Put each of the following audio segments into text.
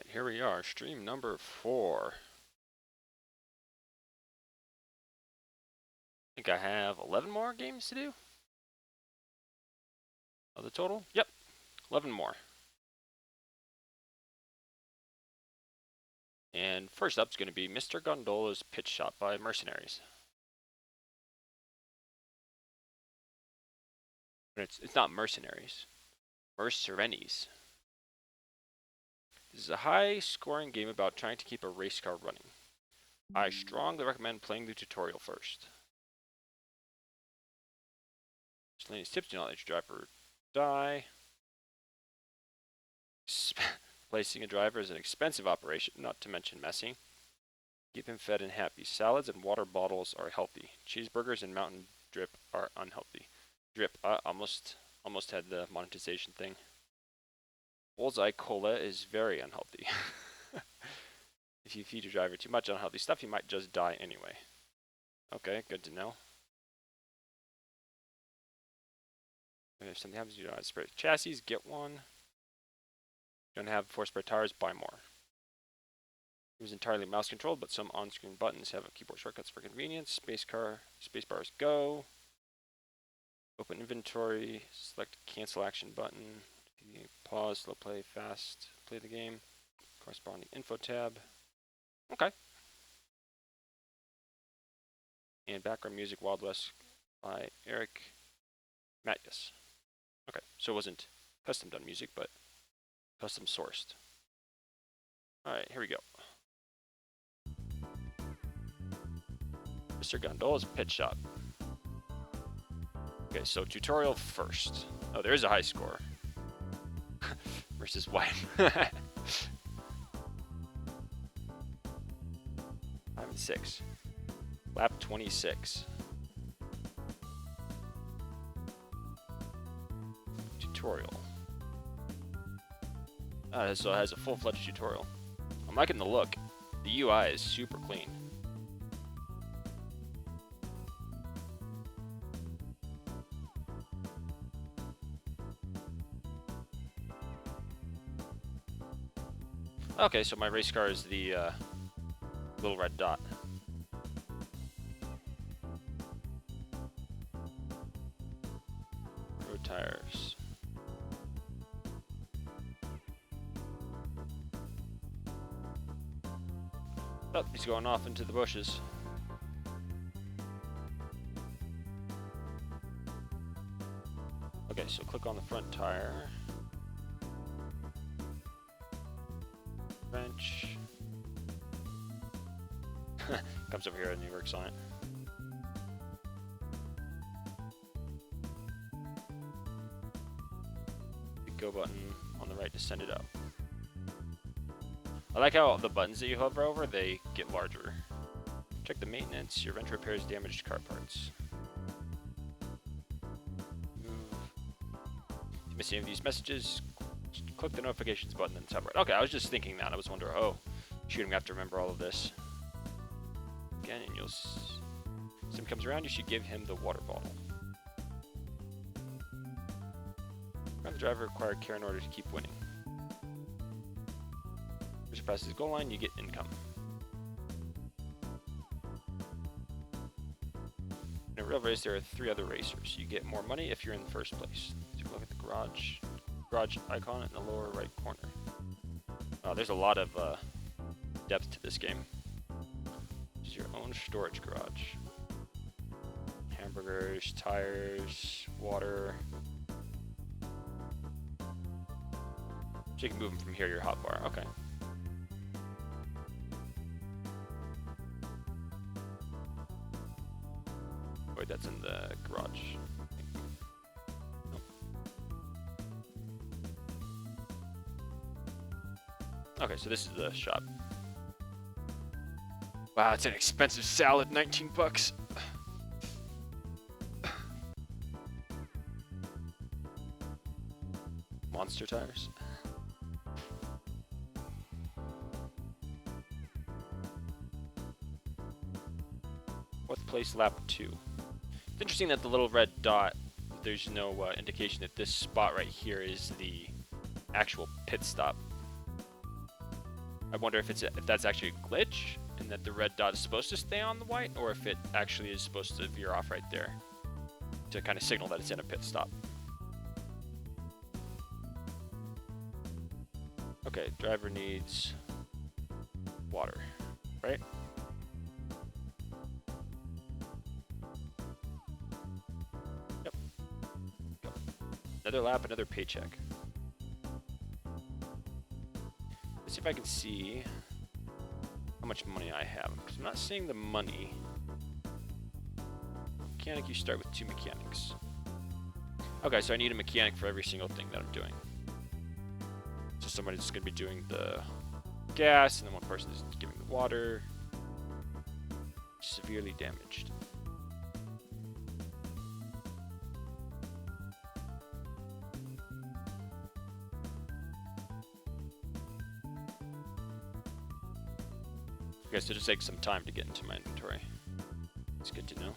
here we are, stream number 4. I think I have 11 more games to do. Of the total? Yep, 11 more. And first up is going to be Mr. Gondola's Pitch Shot by Mercenaries. But it's not Mercenaries. Mercerenies. This is a high-scoring game about trying to keep a race car running. I strongly recommend playing the tutorial first. Miscellaneous tips: do not let your driver die. Placing a driver is an expensive operation, not to mention messy. Keep him fed and happy. Salads and water bottles are healthy. Cheeseburgers and Mountain Drip are unhealthy. Drip, almost had the monetization thing. Bullseye Cola is very unhealthy. If you feed your driver too much unhealthy stuff, he might just die anyway. Okay, good to know. And if something happens, you don't have spare chassis, get one. You don't have 4 spare tires, buy more. It was entirely mouse controlled, but some on-screen buttons have keyboard shortcuts for convenience. Spacebars go. Open inventory, select cancel action button. Pause, slow play, fast, play the game. Corresponding info tab. Okay. And background music, Wild West by Eric Mattias. Okay, so it wasn't custom done music, but custom sourced. Alright, here we go. Mr. Gondola's Pit Shop. Okay, so tutorial first. Oh, there is a high score. Versus white. 5 and 6. Lap 26. Tutorial. So it has a full-fledged tutorial. I'm liking the look. The UI is super clean. Okay, so my race car is the little red dot. Road tires. Oh, he's going off into the bushes. Okay, so click on the front tire. Wrench. Comes over here and he works on it. The go button on the right to send it up. I like how the buttons that you hover over, they get larger. Check the maintenance. Your wrench repairs damaged car parts. Move. If you miss any of these messages, click the notifications button in the top right. Okay, I was just thinking that. I was wondering, oh, shoot, I'm going to have to remember all of this. Again, and you'll... As him comes around, you should give him the water bottle. Grab the driver, require care in order to keep winning. If you pass his goal line, you get income. In a real race, there are 3 other racers. You get more money if you're in the first place. Take a look at the garage icon in the lower right corner. There's a lot of depth to this game. This is your own storage garage. Hamburgers, tires, water. So you can move them from here to your hotbar. Okay. Wait, that's in the garage. Okay, so this is the shop. Wow, it's an expensive salad, 19 bucks. Monster tires. Fourth place, lap 2. It's interesting that the little red dot, there's no indication that this spot right here is the actual pit stop. I wonder if that's actually a glitch, and that the red dot is supposed to stay on the white, or if it actually is supposed to veer off right there to kind of signal that it's in a pit stop. Okay, driver needs water, right? Yep. Go. Another lap, another paycheck. Let's see if I can see how much money I have, because I'm not seeing the money. Mechanic, you start with 2 mechanics. Okay, so I need a mechanic for every single thing that I'm doing. So somebody's going to be doing the gas, and then one person is giving the water. Severely damaged. Okay, so it just takes some time to get into my inventory. It's good to know.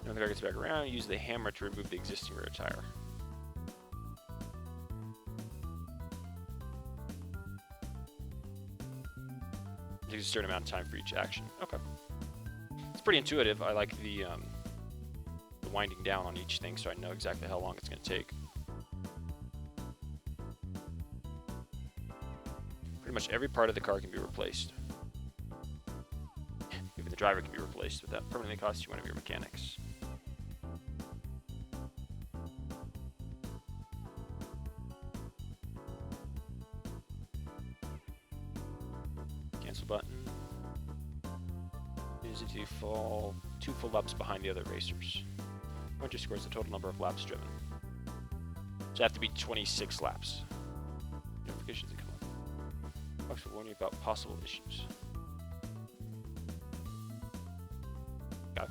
When the car gets back around, use the hammer to remove the existing rear tire. It takes a certain amount of time for each action. Okay. It's pretty intuitive. I like the winding down on each thing, so I know exactly how long it's going to take. Pretty much every part of the car can be replaced. Even the driver can be replaced without permanently costing you one of your mechanics. Cancel button. Is it to fall 2 full laps behind the other racers. Pointer scores the total number of laps driven. So I have to be 26 laps. Notifications that come up. Box will warn you about possible issues. Got it.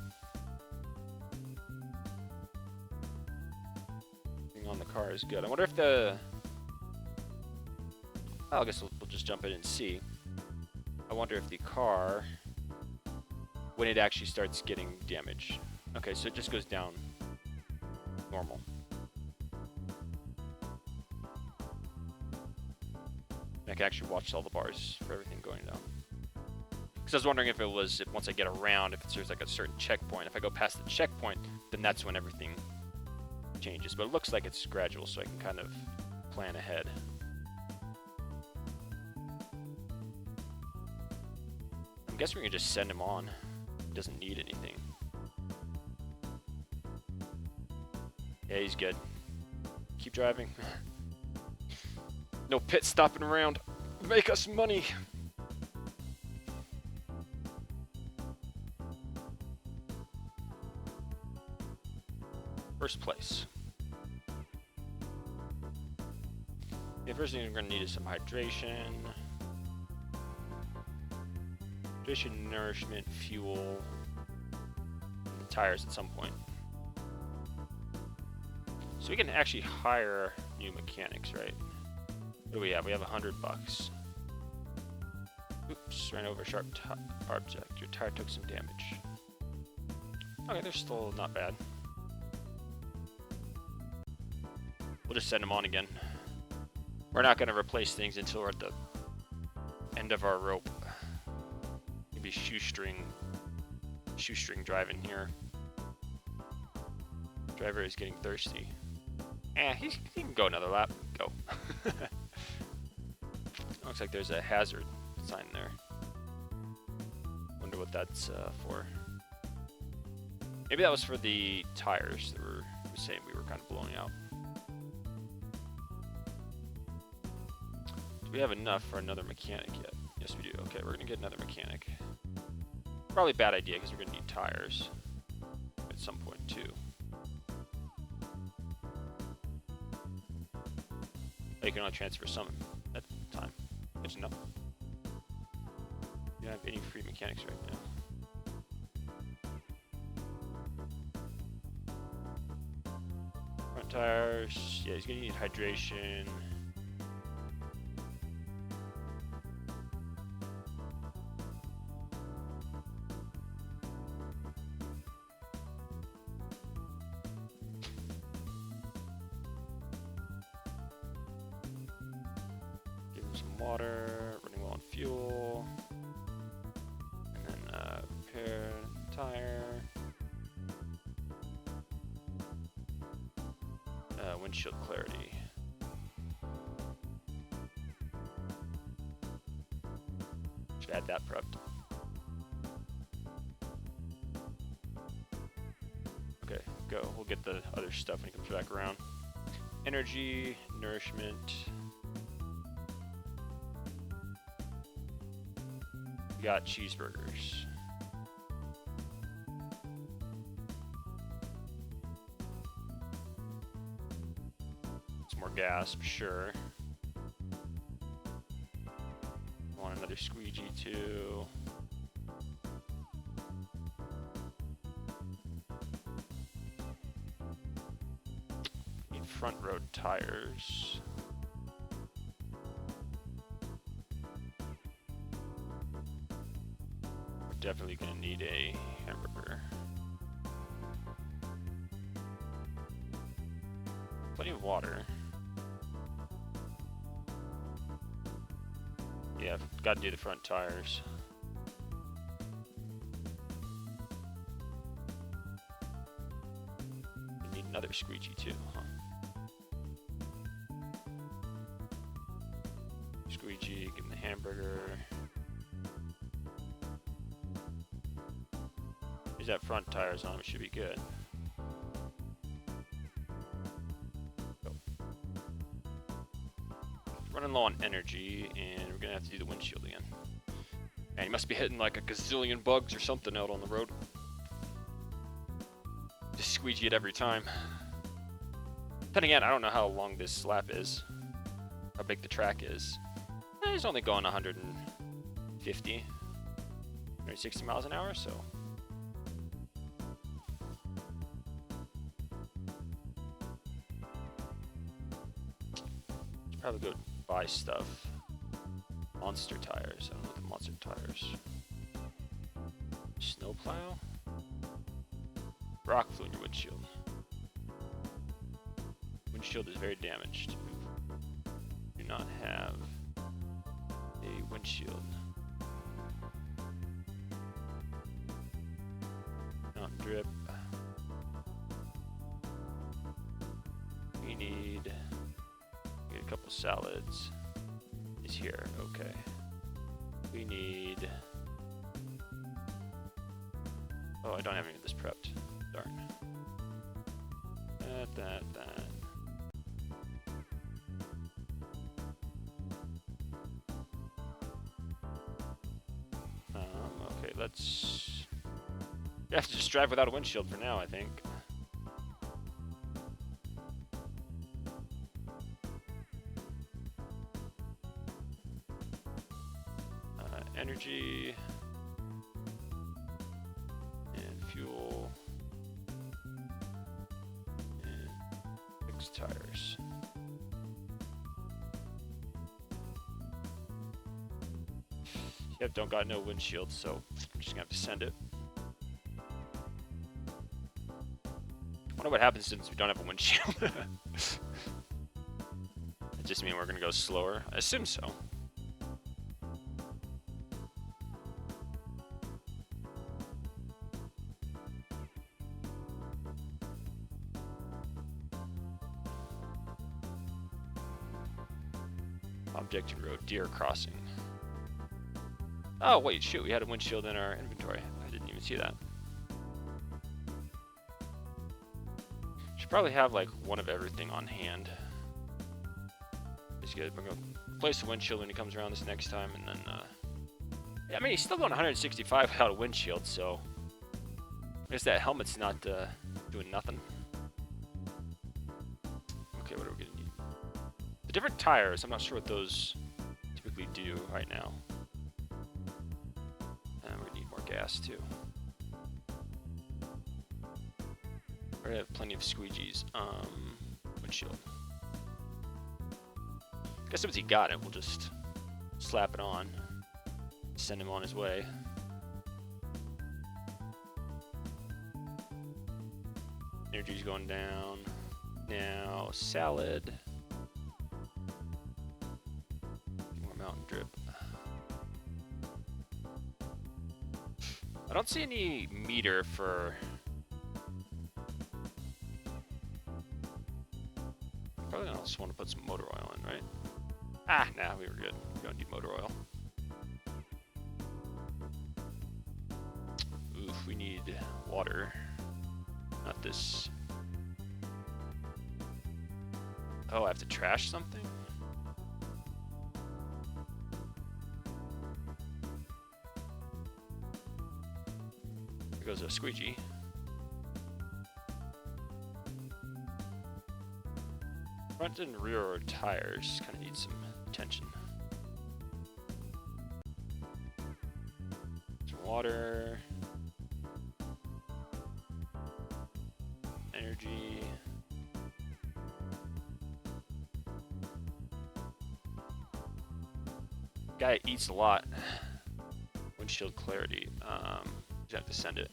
Everything on the car is good. I wonder if the... Well, I guess we'll just jump in and see. I wonder if the car, when it actually starts getting damage. Okay, so it just goes down normal. I can actually watch all the bars for everything going down. Because I was wondering if it was, once I get around, if there's like a certain checkpoint. If I go past the checkpoint, then that's when everything changes. But it looks like it's gradual, so I can kind of plan ahead. I'm guessing we can just send him on. He doesn't need anything. Yeah, he's good. Keep driving. No pit stopping around. Make us money. First place. The first thing we're going to need is some hydration. Hydration, nourishment, fuel, and the tires at some point. So we can actually hire new mechanics, right? What do we have? We have $100. Oops, ran over a sharp object. Your tire took some damage. Okay, they're still not bad. We'll just send them on again. We're not going to replace things until we're at the end of our rope. Maybe shoestring driving here. Driver is getting thirsty. He can go another lap. Go. Looks like there's a hazard sign there. Wonder what that's for. Maybe that was for the tires that were saying we were kind of blowing out. Do we have enough for another mechanic yet? Yes, we do. Okay, we're gonna get another mechanic. Probably a bad idea because we're gonna need tires at some point too. Oh, you can only transfer some at a time. Good to know. You don't have any free mechanics right now. Front tires. Yeah, he's gonna need hydration. water, running low on fuel, and then repair tire, windshield clarity. Should add that prepped. Okay, go. We'll get the other stuff when he comes back around. Energy, nourishment. We got cheeseburgers. Some more gas, sure. Want another squeegee too. Need front road tires. Definitely gonna need a hamburger. Plenty of water. Yeah, I've got to do the front tires. I need another squeegee too, huh? Squeegee, give him the hamburger. He's got front tires on him, should be good. Go. Running low on energy, and we're gonna have to do the windshield again. And he must be hitting like a gazillion bugs or something out on the road. Just squeegee it every time. Then again, I don't know how long this lap is, how big the track is. He's only going 150, 160 miles an hour, so. Probably go buy stuff. Monster tires. I don't know the monster tires. Snowplow? Rock flew in your windshield. Windshield is very damaged. Do not have a windshield. Not drip. We need a couple salads. He's here, okay. We need... Oh, I don't have any of this prepped. Darn. That. Okay, let's... You have to just drive without a windshield for now, I think. Energy and fuel and fix tires. Yep, don't got no windshield, so I'm just gonna have to send it. Wonder what happens since we don't have a windshield. That just mean we're gonna go slower? I assume so. Objective road, deer crossing. Oh wait, shoot, we had a windshield in our inventory. I didn't even see that. Should probably have like one of everything on hand. Just good. We're gonna place the windshield when he comes around this next time, and then yeah, I mean he's still going 165 without a windshield, so I guess that helmet's not doing nothing. Okay, what are we gonna need? The different tires, I'm not sure what those typically do right now. And we're gonna need more gas too. We already have plenty of squeegees. Windshield. Guess once he got it, we'll just slap it on. Send him on his way. Energy's going down. Now, salad. More Mountain I don't see any meter for... Probably also want to put some motor oil in, right? Ah, nah, we were good. We don't need motor oil. Oof, we need water. Not this. Oh, I have to trash something? Here goes a squeegee. Front and rear tires kind of need some attention. Some water. Energy. Guy eats a lot. Windshield clarity. You have to send it.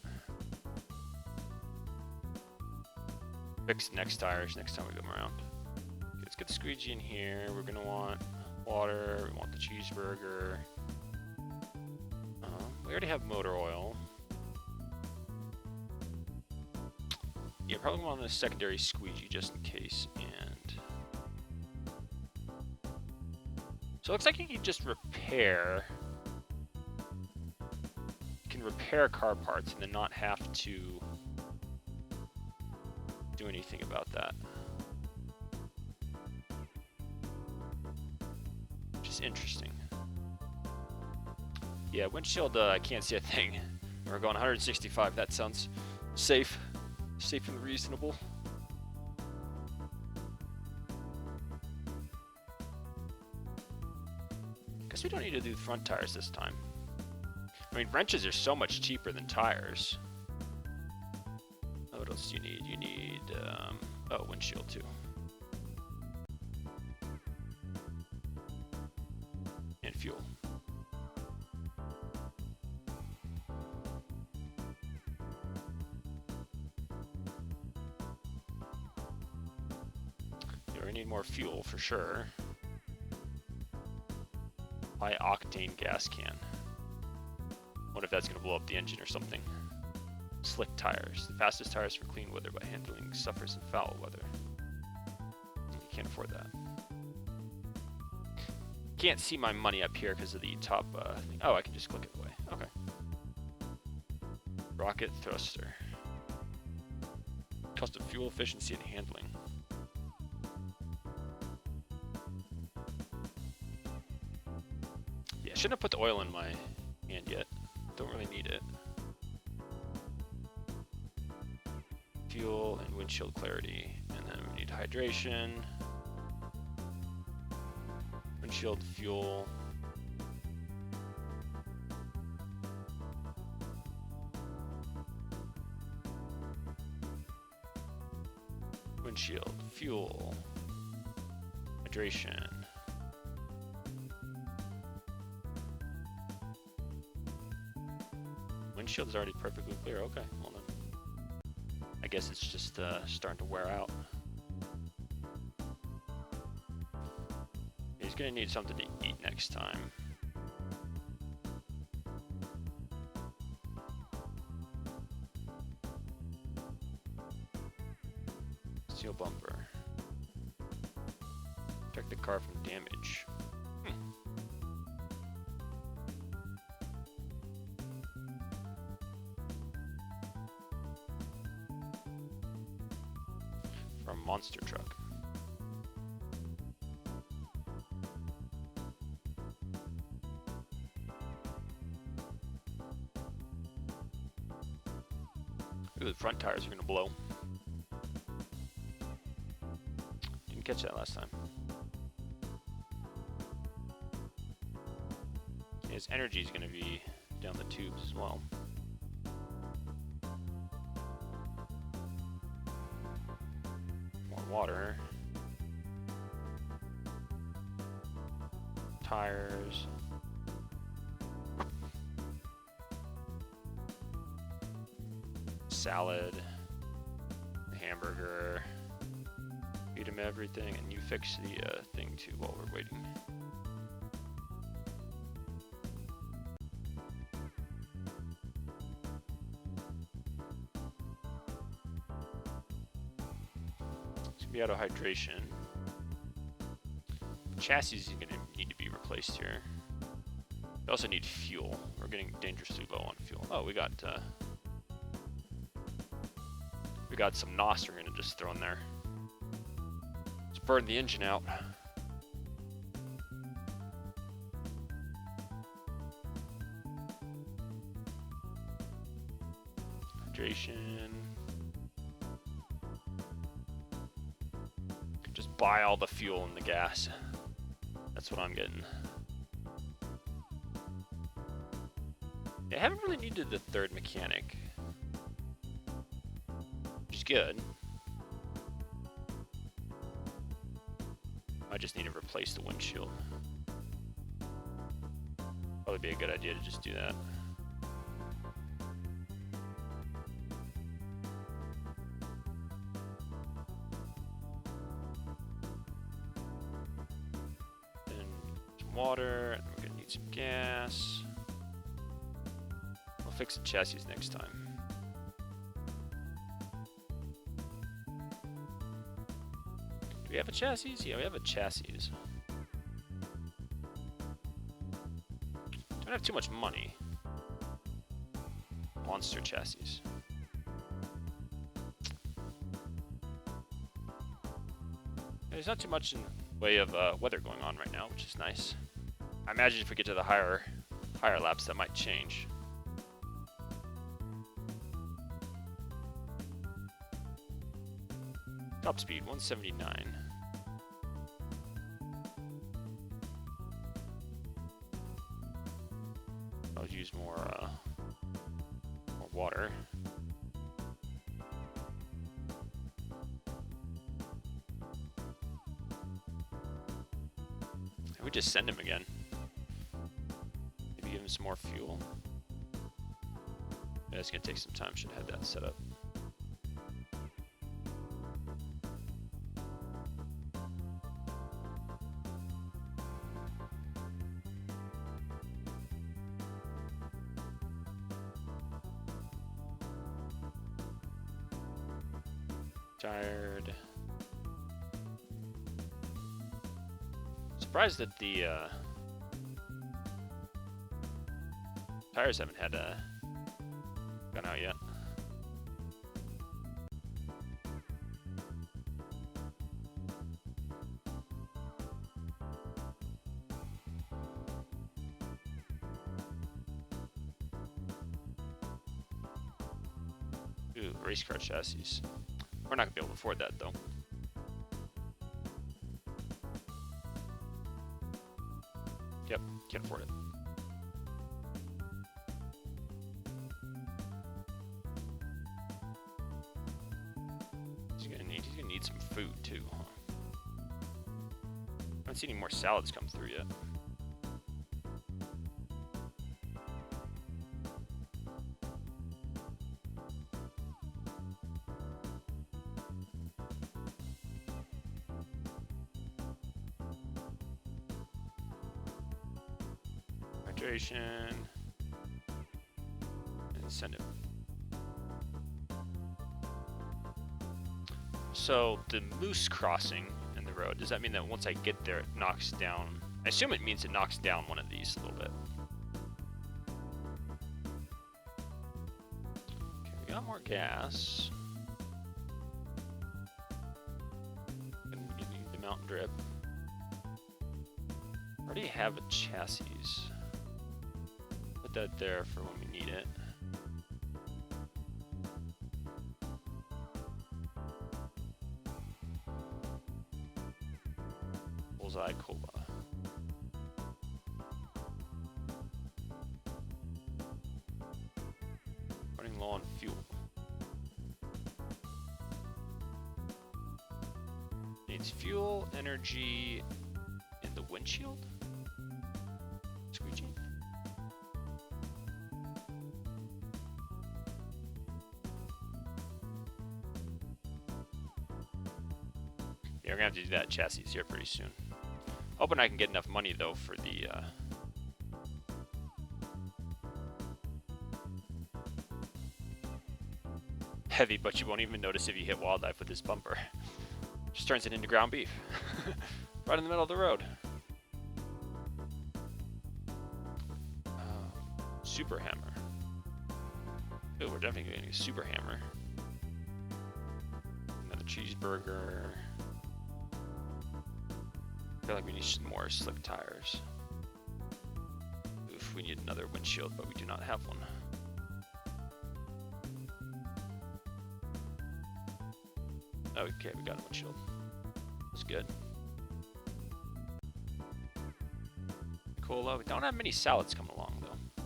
Fix next tires next time we come around. Okay, let's get the squeegee in here. We're gonna want water. We want the cheeseburger. We already have motor oil. Yeah, probably want a secondary squeegee just in case. And so it looks like you can just repair. You can repair car parts and then not have to do anything about that. Which is interesting. Yeah, windshield, I can't see a thing. We're going 165. That sounds safe. Safe and reasonable. Guess we don't need to do front tires this time. I mean, wrenches are so much cheaper than tires. Oh, what else do you need? You need, oh, windshield too. And fuel. We need more fuel for sure. High octane gas can. What if that's gonna blow up the engine or something? Slick tires. The fastest tires for clean weather by handling suffers in foul weather. You can't afford that. Can't see my money up here because of the top thing. Oh, I can just click it away. Okay. Rocket thruster. Cost of fuel efficiency and handling. Yeah, shouldn't have put the oil in my hand yet. Don't really need it. Fuel and windshield clarity. And then we need hydration. Windshield, fuel. Windshield, fuel, hydration. Windshield is already perfectly clear. Okay, hold on. I guess it's just starting to wear out. He's gonna need something to eat next time. Steel bumper. Protect the car from damage. From monster truck. Ooh, the front tires are gonna blow. Didn't catch that last time. His energy is gonna be down the tubes as well. More water. Tires. Salad, hamburger, feed him everything, and you fix the thing too while we're waiting. be out of hydration. Chassis is going to need to be replaced here. We also need fuel. We're getting dangerously low on fuel. Oh, we got some NOS we're going to just throw in there. Let's burn the engine out. Hydration. Just buy all the fuel and the gas. That's what I'm getting. I haven't really needed the third mechanic, which is good. I just need to replace the windshield. Probably be a good idea to just do that. Water, and we're gonna need some gas. We'll fix the chassis next time. Do we have a chassis? Yeah, we have a chassis. Don't have too much money. Monster chassis. There's not too much in the way of weather going on right now, which is nice. I imagine if we get to the higher laps, that might change. Top speed 179. I'll use more water. And we just send him again. Maybe give him some more fuel. Yeah, it's gonna take some time. Should have that set up. Tired. Surprised that the tires haven't had gone out yet. Ooh, race car chassis. We're not gonna be able to afford that though. Yep, can't afford it. He's gonna need some food too, huh? I haven't seen any more salads come through yet. Hydration. And send it. So the moose crossing in the road, does that mean that once I get there it knocks down? I assume it means it knocks down one of these a little bit. Okay, we got more gas. And give me the mountain drip. Already have a chassis. Put that there for when we need it. Bullseye Cola. Running low on fuel. Needs fuel, energy, and the windshield? Squeegee? Yeah, we're gonna have to do that chassis here pretty soon. Hoping I can get enough money though for the heavy, but you won't even notice if you hit wildlife with this bumper. Just turns it into ground beef. Right in the middle of the road. Super hammer. Oh, we're definitely getting a super hammer. Another cheeseburger. I feel like we need some more slick tires. Oof, we need another windshield, but we do not have one. Okay, we got a windshield. That's good. Cola. We don't have many salads coming along, though.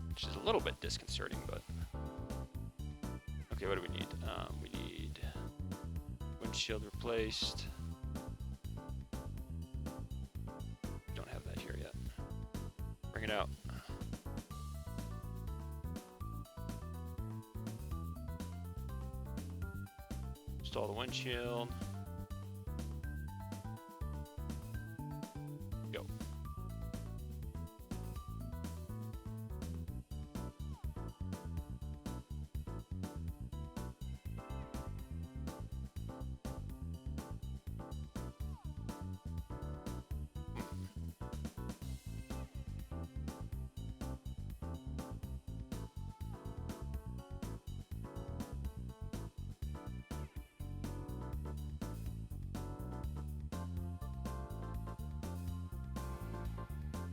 Which is a little bit disconcerting, but... Okay, what do we need? We need windshield replaced. Don't have that here yet. Bring it out. Install the windshield. Go.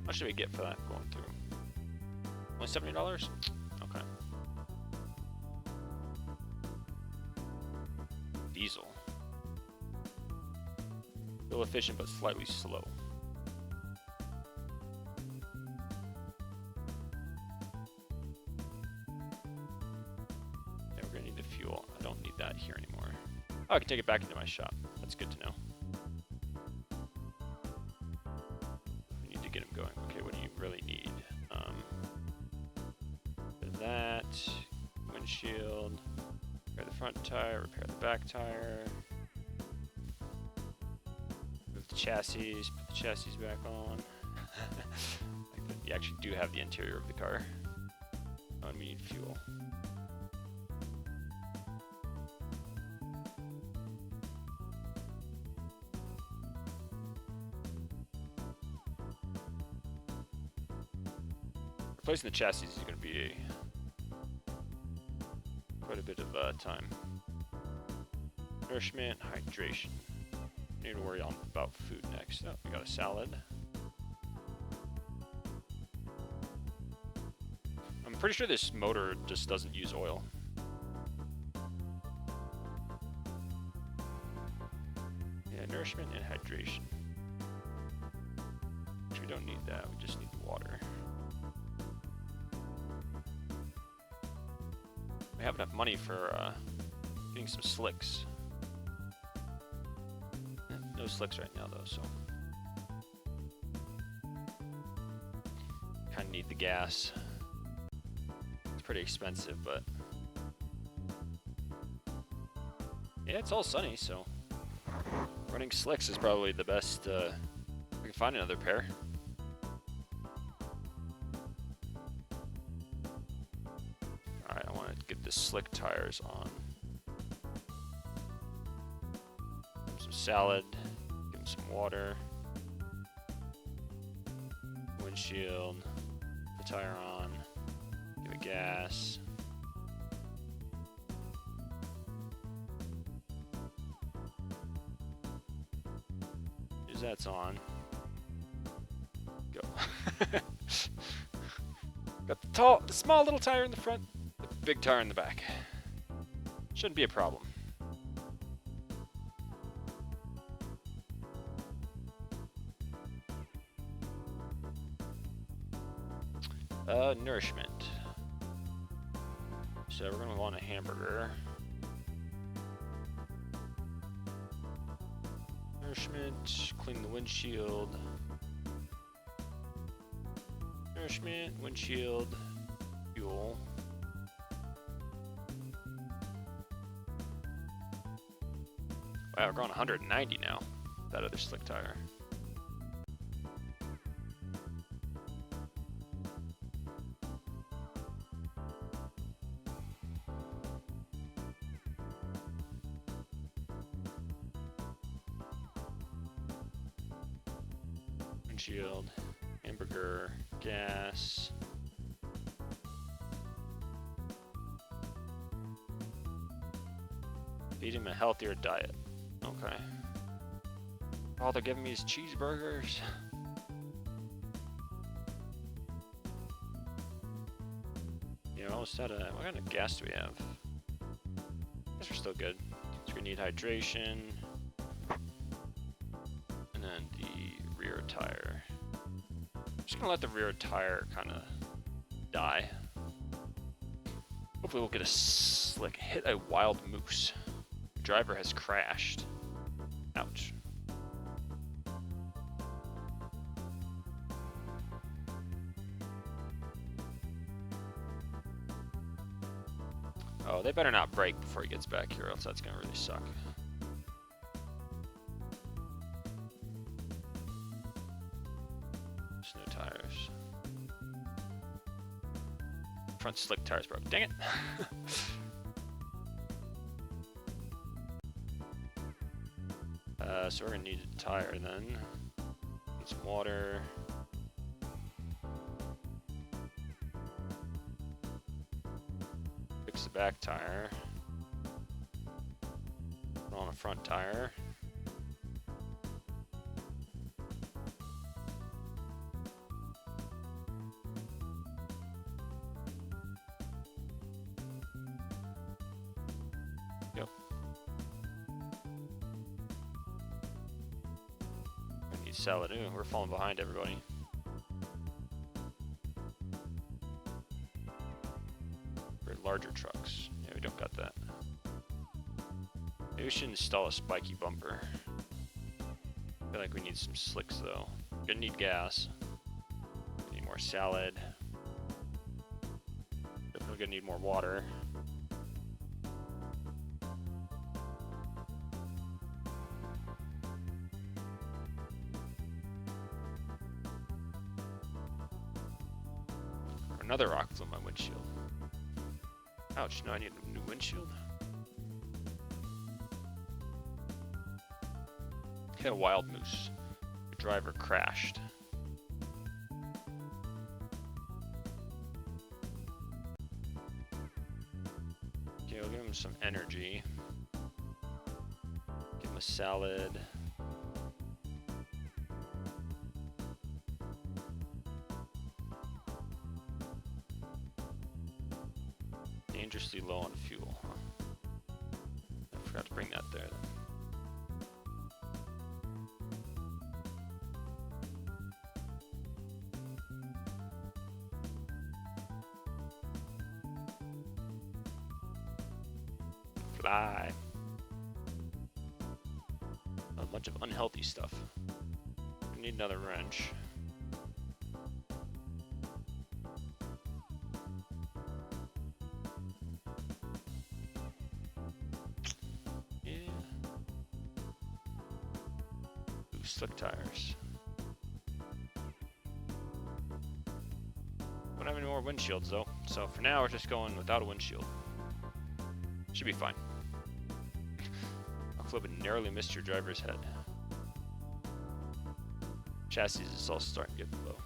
What should we get for that going through? Only $70? Okay. Diesel. Still efficient, but slightly slow. Yeah, we're gonna need the fuel. I don't need that here anymore. Oh, I can take it back into my shop. That's good to know. Get him going. Okay, what do you really need? That windshield, repair the front tire, repair the back tire, move the chassis, put the chassis back on. You actually do have the interior of the car. Oh, and we need fuel. Replacing the chassis is going to be quite a bit of time. Nourishment, hydration. Need to worry about food next. Oh, we got a salad. I'm pretty sure this motor just doesn't use oil. Yeah, nourishment and hydration. Which we don't need that, we just need the water. We have enough money for getting some slicks. Yeah, no slicks right now though, so. Kinda need the gas. It's pretty expensive, but. Yeah, it's all sunny, so. Running slicks is probably the best, we can find another pair. Get the slick tires on. Some salad, give them some water. Windshield, the tire on, give it gas. As that's on. Go. Got the small little tire in the front. Big tire in the back. Shouldn't be a problem. Nourishment. So we're gonna want a hamburger. Nourishment, clean the windshield. Nourishment, windshield, fuel. Wow, we're going 190 now. That other slick tire. windshield, hamburger, gas. Feed him a healthier diet. Okay. All they're giving me is cheeseburgers. Yeah, almost out of that. What kind of gas do we have? I guess we're still good. So we need hydration. And then the rear tire. I'm just gonna let the rear tire kind of die. Hopefully we'll get a slick hit a wild moose. The driver has crashed. Ouch. Oh, they better not brake before he gets back here, else that's gonna really suck. There's no tires. Front slick tires broke. Dang it! So we're gonna need a tire then. Need some water. Fix the back tire. Put on a front tire. Yep. I need salad. Ooh, we're falling behind everybody. Larger trucks. Yeah, we don't got that. Maybe we should install a spiky bumper. I feel like we need some slicks though. We're gonna need gas. We need more salad. Definitely gonna need more water. Another rock flew my windshield. Ouch, now I need a new windshield. Hit a wild moose. The driver crashed. Okay, we'll give him some energy. Give him a salad. Dangerously low on fuel. I forgot to bring that there then. Fly. A bunch of unhealthy stuff. We need another wrench. Slick tires. Don't have any more windshields though, so for now we're just going without a windshield. Should be fine. I'll flip and narrowly missed your driver's head. Chassis is also starting to get low.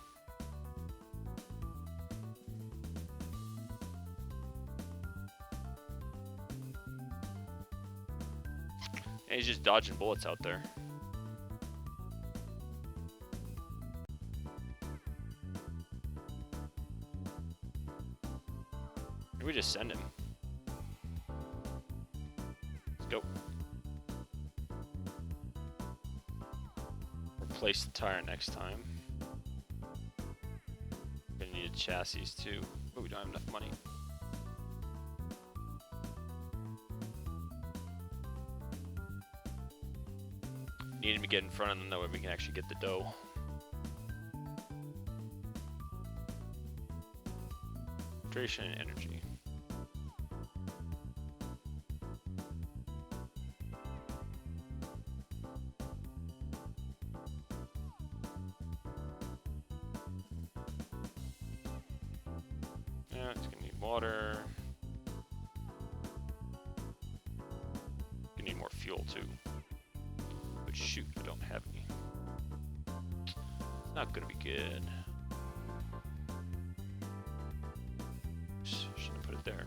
And he's just dodging bullets out there. We just send him. Let's go. Replace the tire next time. Gonna need a chassis too. But we don't have enough money. Need him to get in front of them, that way we can actually get the dough. Hydration and energy. Yeah, it's gonna need water. Gonna need more fuel too. But shoot, I don't have any. It's not gonna be good. Shouldn't have put it there.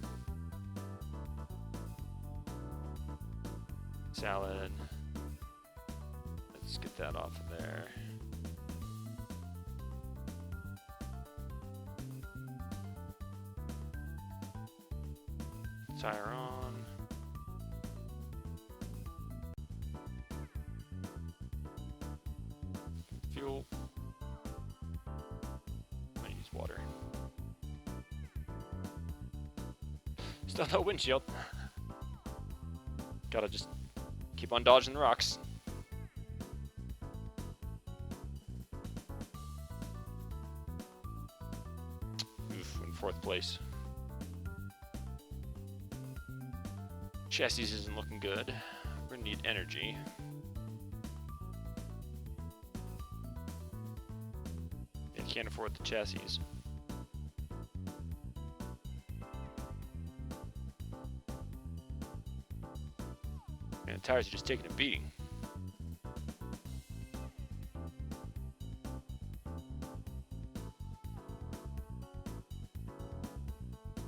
Salad. Let's get that off of there. Tire on. Fuel. I'm gonna use water. Still no windshield. Gotta just keep on dodging the rocks. Oof, in 4th place. Chassis isn't looking good. We're gonna need energy. And can't afford the chassis. And the tires are just taking a beating.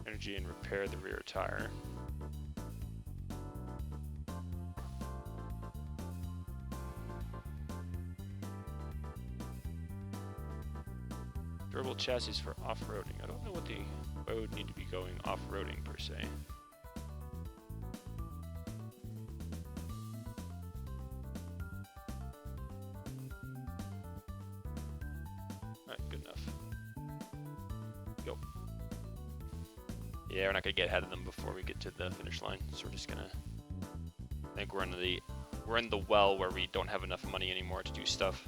Energy and repair the rear tire. Durable chassis for off-roading. I don't know what I would need to be going off-roading per se. Alright, good enough. Go. Yeah, we're not gonna get ahead of them before we get to the finish line, so we're just gonna. I think we're in the well where we don't have enough money anymore to do stuff.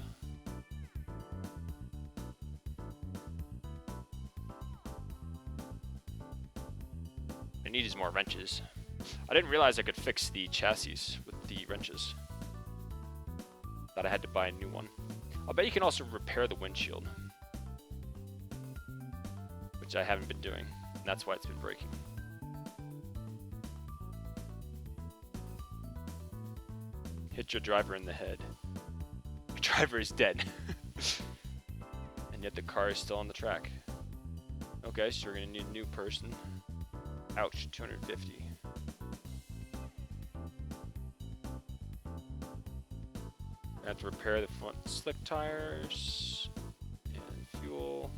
I need is more wrenches. I didn't realize I could fix the chassis with the wrenches. Thought I had to buy a new one. I'll bet you can also repair the windshield, which I haven't been doing, and that's why it's been breaking. Hit your driver in the head. Your driver is dead. And yet the car is still on the track. Okay, so we're gonna need a new person. Ouch, 250. I have to repair the front slick tires and fuel.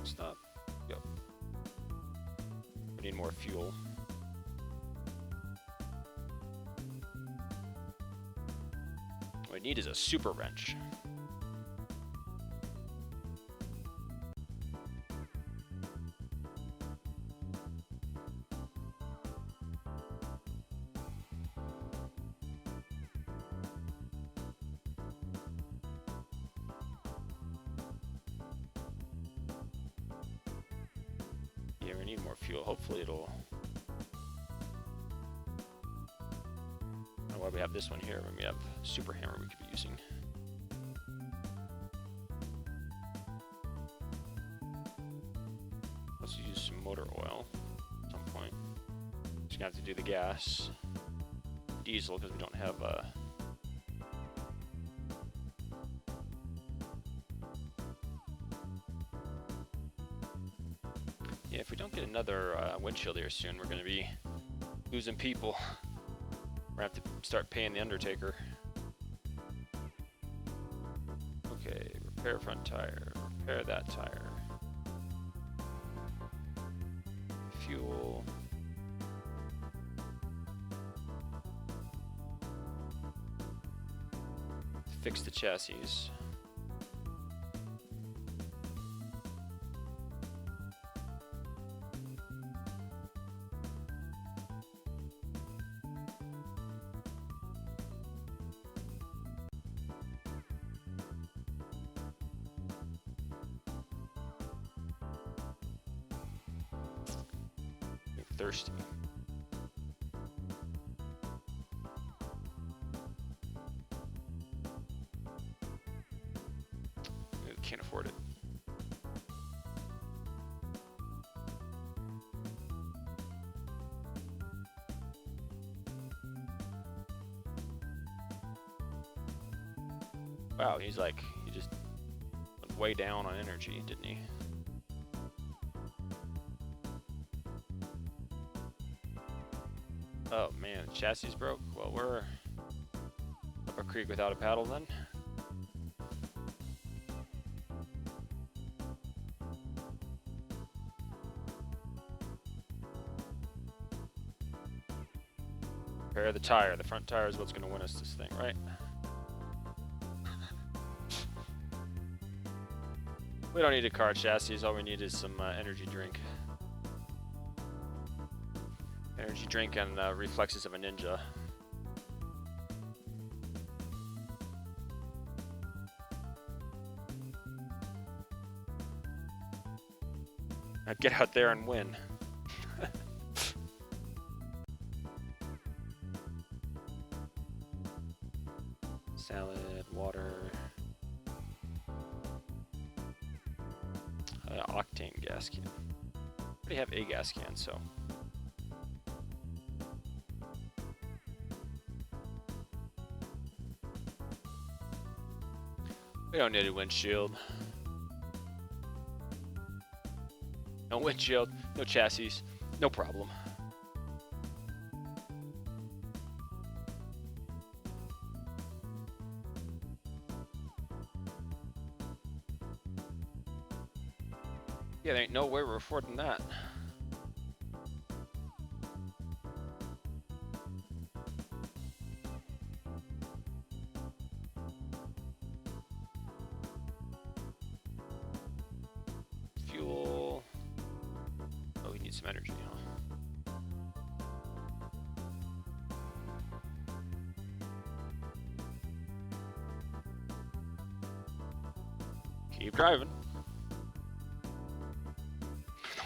Stop. Go. We need more fuel. What we need is a super wrench. Yeah, we need more fuel. Hopefully it'll... I don't know why we have this one here when we have super hammer we could be using. Let's use some motor oil at some point. Just gonna have to do the gas. Diesel because we don't have yeah, if we don't get another windshield here soon, we're gonna be losing people. We're gonna have to start paying the undertaker. Okay, repair front tire, repair that tire. Fuel. Fix the chassis. I'm thirsty. Can't afford it. Wow, he just went way down on energy, didn't he? Oh man, the chassis broke. Well, we're up a creek without a paddle then. Repair the tire. The front tire is what's going to win us this thing, right? We don't need a car chassis. All we need is some energy drink. Energy drink and reflexes of a ninja. Now get out there and win. Salad, water. Octane gas can. I already have a gas can, so. We don't need a windshield. No windshield, no chassis, no problem. Yeah, there ain't no way we're affording that. Fuel. Oh, we need some energy, huh? Keep driving.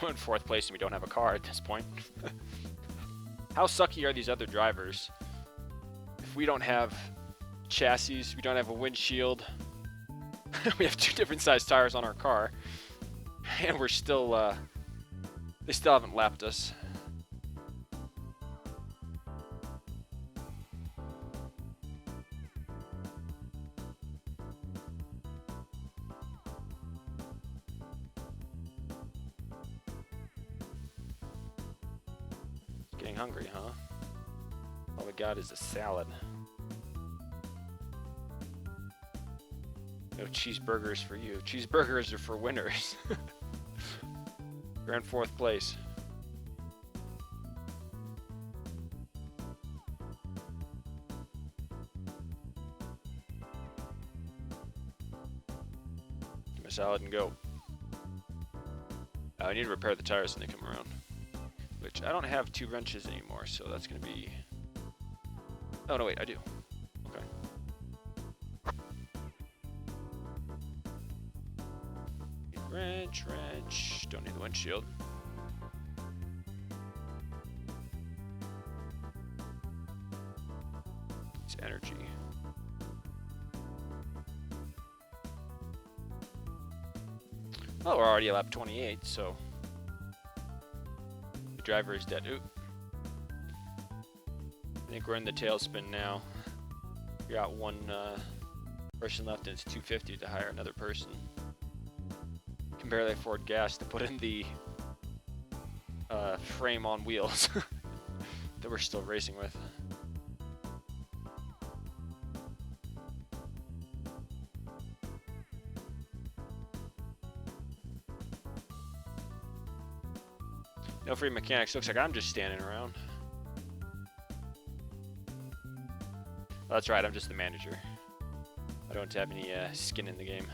We're in 4th place and we don't have a car at this point. How sucky are these other drivers? If we don't have chassis, we don't have a windshield, we have 2 different size tires on our car, and we're still, they still haven't lapped us. Getting hungry, huh? All we got is a salad. No cheeseburgers for you. Cheeseburgers are for winners. We're in 4th place. Give me a salad and go. I need to repair the tires when they come around. Which I don't have 2 wrenches anymore, so that's going to be... Oh, no, wait, I do. Okay. Wrench. Don't need the windshield. It's energy. Oh, we're already at lap 28, so... driver is dead. Oop. I think we're in the tailspin now. We got 1 person left and it's 250 to hire another person. Can barely afford gas to put in the frame on wheels that we're still racing with. No free mechanics. Looks like I'm just standing around. Oh, that's right, I'm just the manager. I don't have any skin in the game.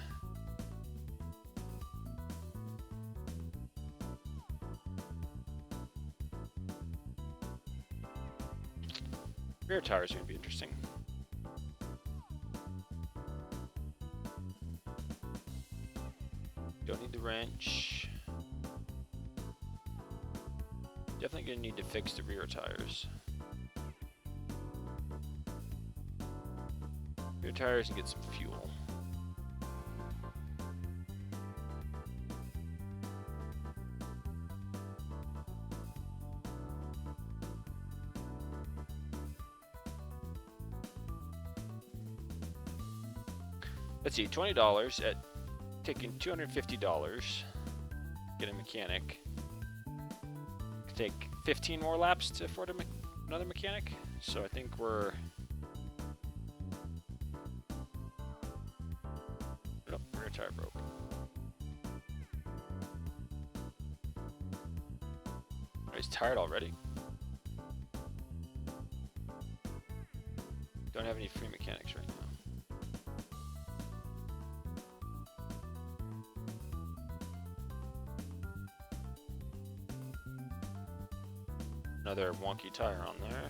Rear tires are going to be interesting. Don't need the wrench. Definitely going to need to fix the rear tires. Rear tires and get some fuel. Let's see, $20 at taking $250. Get a mechanic. Take 15 more laps to afford another mechanic. So I think we're... Oh, rear tire broke. Oh, he's tired already. Don't have any free mechanics right now. Another wonky tire on there.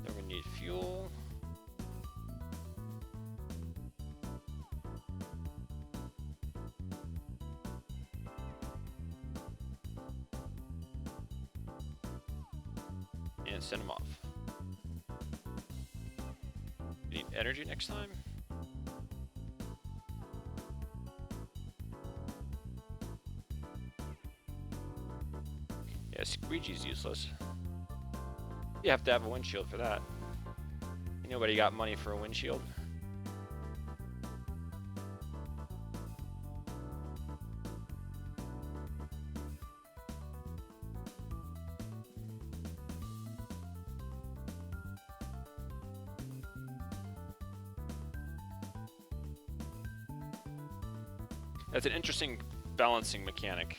Then we need fuel. And send them off. Need energy next time. Yeah, squeegee's useless. You have to have a windshield for that. Nobody got money for a windshield. That's an interesting balancing mechanic,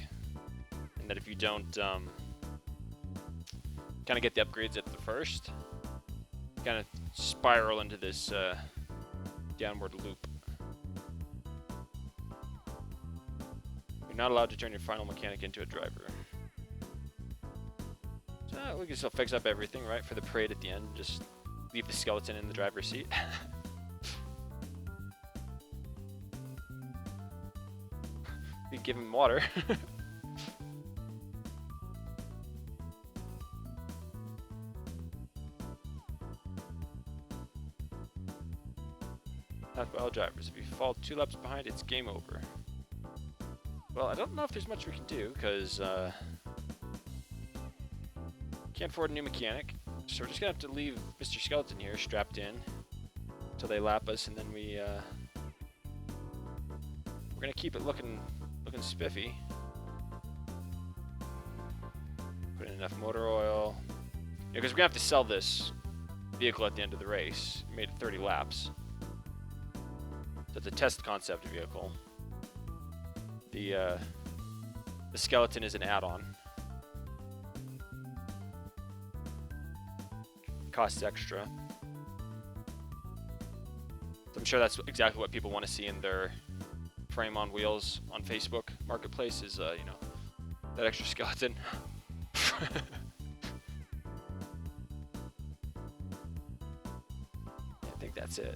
in that if you don't kind of get the upgrades at the first, kind of spiral into this downward loop. You're not allowed to turn your final mechanic into a driver. So we can still fix up everything, right, for the parade at the end. Just leave the skeleton in the driver's seat. We give him water. Lap by all drivers. If you fall 2 laps behind, it's game over. Well, I don't know if there's much we can do, because can't afford a new mechanic. So we're just gonna have to leave Mr. Skeleton here strapped in until they lap us, and then we're gonna keep it looking spiffy. Put in enough motor oil. Yeah, because we're gonna have to sell this vehicle at the end of the race. We made it 30 laps. So it's a test concept vehicle. The skeleton is an add-on. Costs extra. So I'm sure that's exactly what people want to see in their frame on wheels on Facebook Marketplace is, you know, that extra skeleton. I think that's it.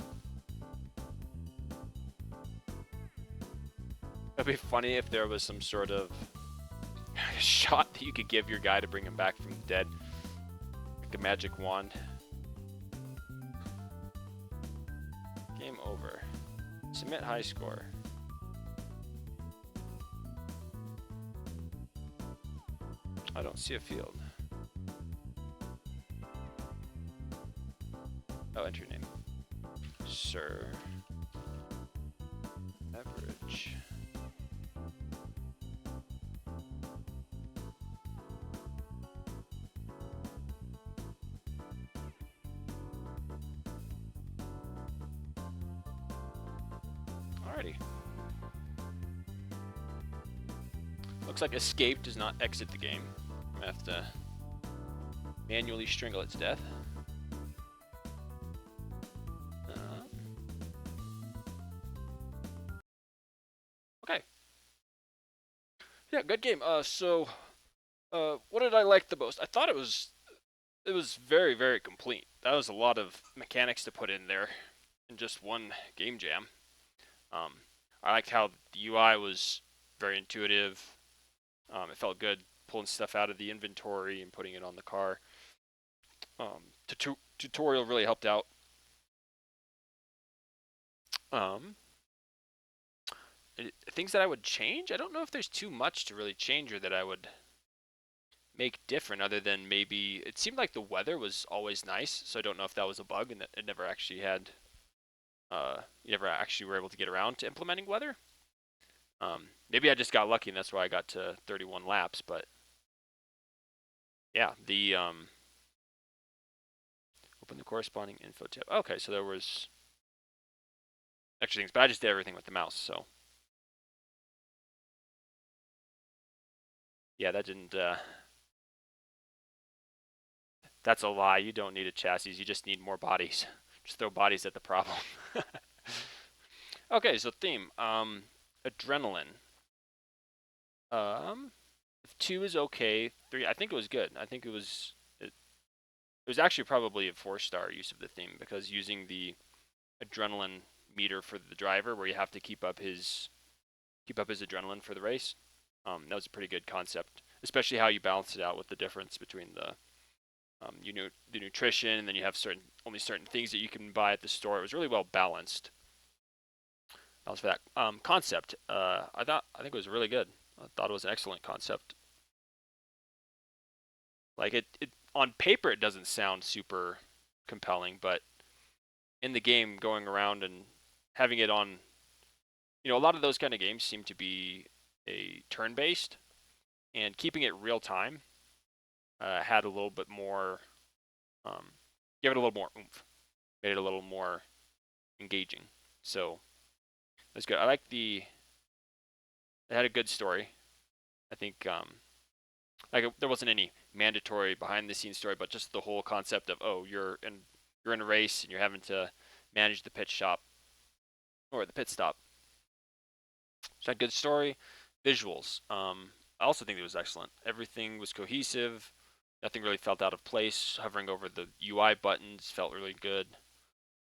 It'd be funny if there was some sort of shot that you could give your guy to bring him back from the dead. Like a magic wand. Game over. Submit high score. I don't see a field. Oh, enter your name. Sir. Average. Alrighty. Looks like escape does not exit the game. I'm gonna have to manually strangle it to death. Okay. Yeah, good game. So what did I like the most? I thought it was very, very complete. That was a lot of mechanics to put in there in just one game jam. I liked how the UI was very intuitive. It felt good pulling stuff out of the inventory and putting it on the car. Tutorial really helped out. Things that I would change? I don't know if there's too much to really change or that I would make different, other than maybe it seemed like the weather was always nice, so I don't know if that was a bug and that it never actually had you never actually were able to get around to implementing weather. Maybe I just got lucky and that's why I got to 31 laps. But yeah, the open the corresponding info tab. Okay, so there was extra things, but I just did everything with the mouse. So yeah, that didn't. That's a lie. You don't need a chassis. You just need more bodies. Just throw bodies at the problem. Okay, so theme. Adrenaline. If 2 is okay, 3. I think it was good. I think it was actually probably a 4-star use of the theme because using the adrenaline meter for the driver, where you have to keep up his adrenaline for the race. That was a pretty good concept, especially how you balance it out with the difference between the nutrition, and then you have only certain things that you can buy at the store. It was really well balanced. That was for that concept. I think it was really good. I thought it was an excellent concept. Like it on paper, it doesn't sound super compelling, but in the game, going around and having it on, a lot of those kind of games seem to be a turn-based, and keeping it real time had a little bit more, give it a little more oomph, made it a little more engaging. So that's good. I like it had a good story. I think there wasn't any mandatory behind the scenes story, but just the whole concept of you're in a race and you're having to manage the pit shop or the pit stop. So had good story, visuals. I also think it was excellent. Everything was cohesive. Nothing really felt out of place. Hovering over the UI buttons felt really good.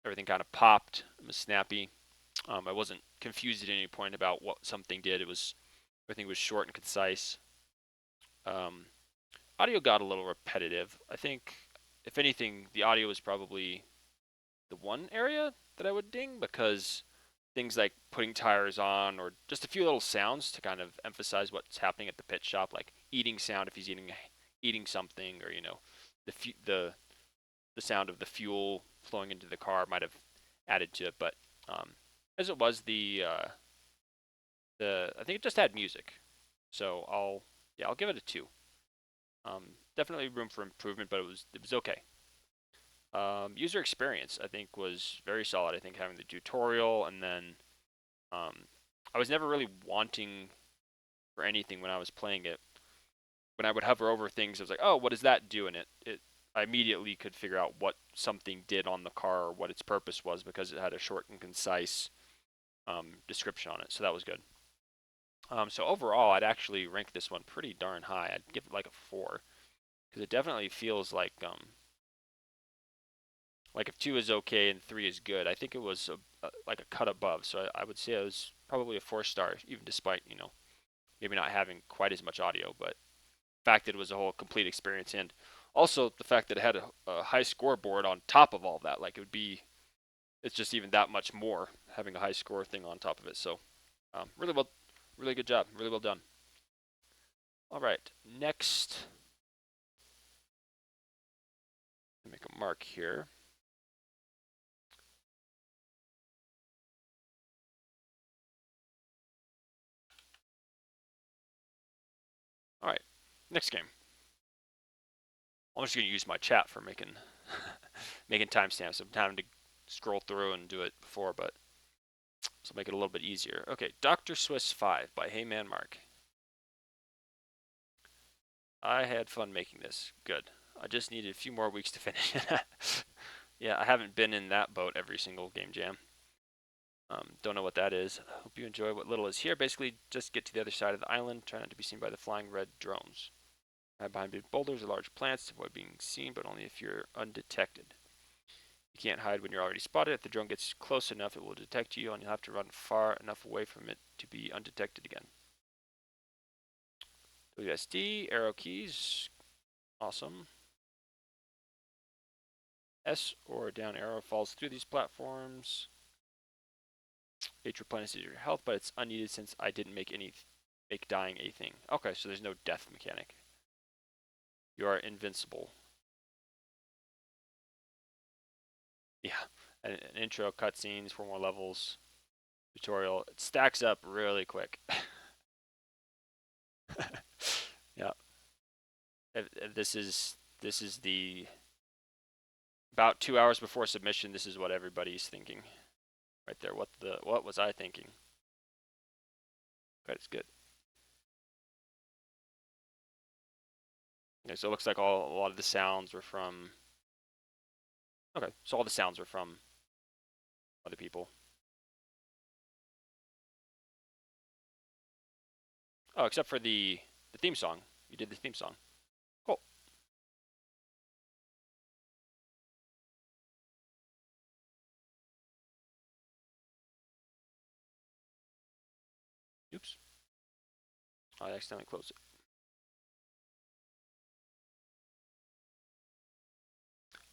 Everything kind of popped. It was snappy. I wasn't confused at any point about what something did. Everything was short and concise. Audio got a little repetitive. I think, if anything, the audio was probably the one area that I would ding, because things like putting tires on or just a few little sounds to kind of emphasize what's happening at the pit shop, like eating sound if he's eating something, or the sound of the fuel flowing into the car might have added to it. But as it was, the I think it just had music, so I'll give it a 2. Definitely room for improvement, but it was okay. User experience, I think, was very solid. I think having the tutorial, and then I was never really wanting for anything when I was playing it. When I would hover over things, I was like, oh, what does that do? And I immediately could figure out what something did on the car, or what its purpose was, because it had a short and concise description on it. So that was good. So overall, I'd actually rank this one pretty darn high. I'd give it like a 4, because it definitely feels like if 2 is okay and 3 is good. I think it was like a cut above. So I would say it was probably a 4-star, even despite maybe not having quite as much audio, but the fact that it was a whole complete experience, and also the fact that it had a high scoreboard on top of all that. Like it's just even that much more having a high score thing on top of it. So really good job, really well done. All right, next, make a mark here. All right, next game. I'm just gonna use my chat for making making timestamps. I'm having to scroll through and do it before, but this will make it a little bit easier. Okay, Dr. Swiss 5 by HayManMarc. I had fun making this. Good. I just needed a few more weeks to finish it. Yeah, I haven't been in that boat every single game jam. Don't know what that is. Hope you enjoy what little is here. Basically, just get to the other side of the island. Try not to be seen by the flying red drones. Hide behind big boulders or large plants to avoid being seen, but only if you're undetected. You can't hide when you're already spotted. If the drone gets close enough, it will detect you, and you'll have to run far enough away from it to be undetected again. WSD, arrow keys, awesome. S or down arrow falls through these platforms. H replenishes your health, but it's unneeded since I didn't make dying a thing. Okay, so there's no death mechanic. You are invincible. Yeah, An intro, cutscenes, 4 more levels, tutorial. It stacks up really quick. Yeah. If this is the about 2 hours before submission. This is what everybody's thinking, right there. What was I thinking? But it's good. Okay, so it looks like a lot of the sounds were from. Okay, so all the sounds were from other people. Oh, except for the theme song. You did the theme song. Cool. Oops. I accidentally closed it.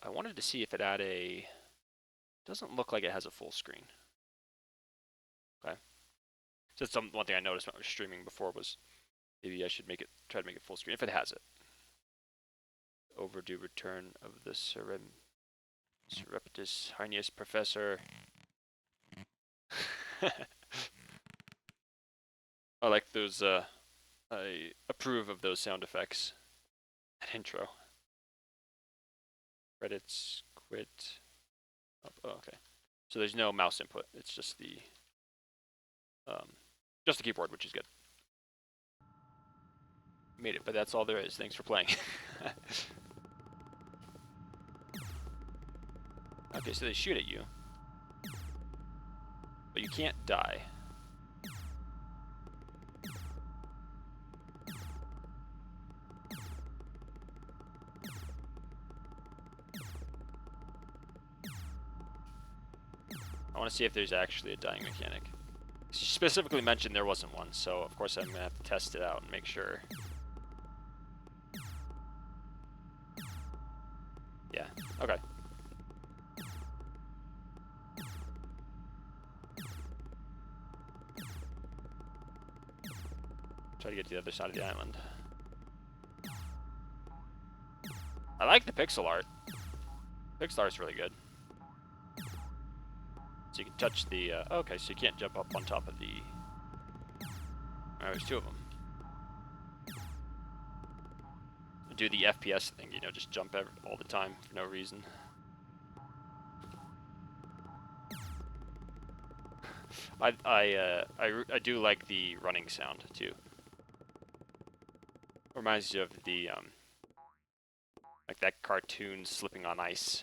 I wanted to see if it had a. Doesn't look like it has a full screen. Okay. So that's one thing I noticed when I was streaming before was maybe I should try to make it full screen if it has it. Overdue return of the Surreptitious Highness Professor. I like those. I approve of those sound effects. An intro. Credits. Quit. Oh, okay. So there's no mouse input. It's just the keyboard, which is good. Made it, but that's all there is. Thanks for playing. Okay, so they shoot at you, but you can't die. I want to see if there's actually a dying mechanic. She specifically mentioned there wasn't one, so of course I'm going to have to test it out and make sure. Yeah, okay. Try to get to the other side of the island. I like the pixel art. Pixel art's really good. So you can touch the, okay, so you can't jump up on top of the, there's 2 of them. Do the FPS thing, you know, just jump all the time for no reason. I do like the running sound too. Reminds you of the like that cartoon slipping on ice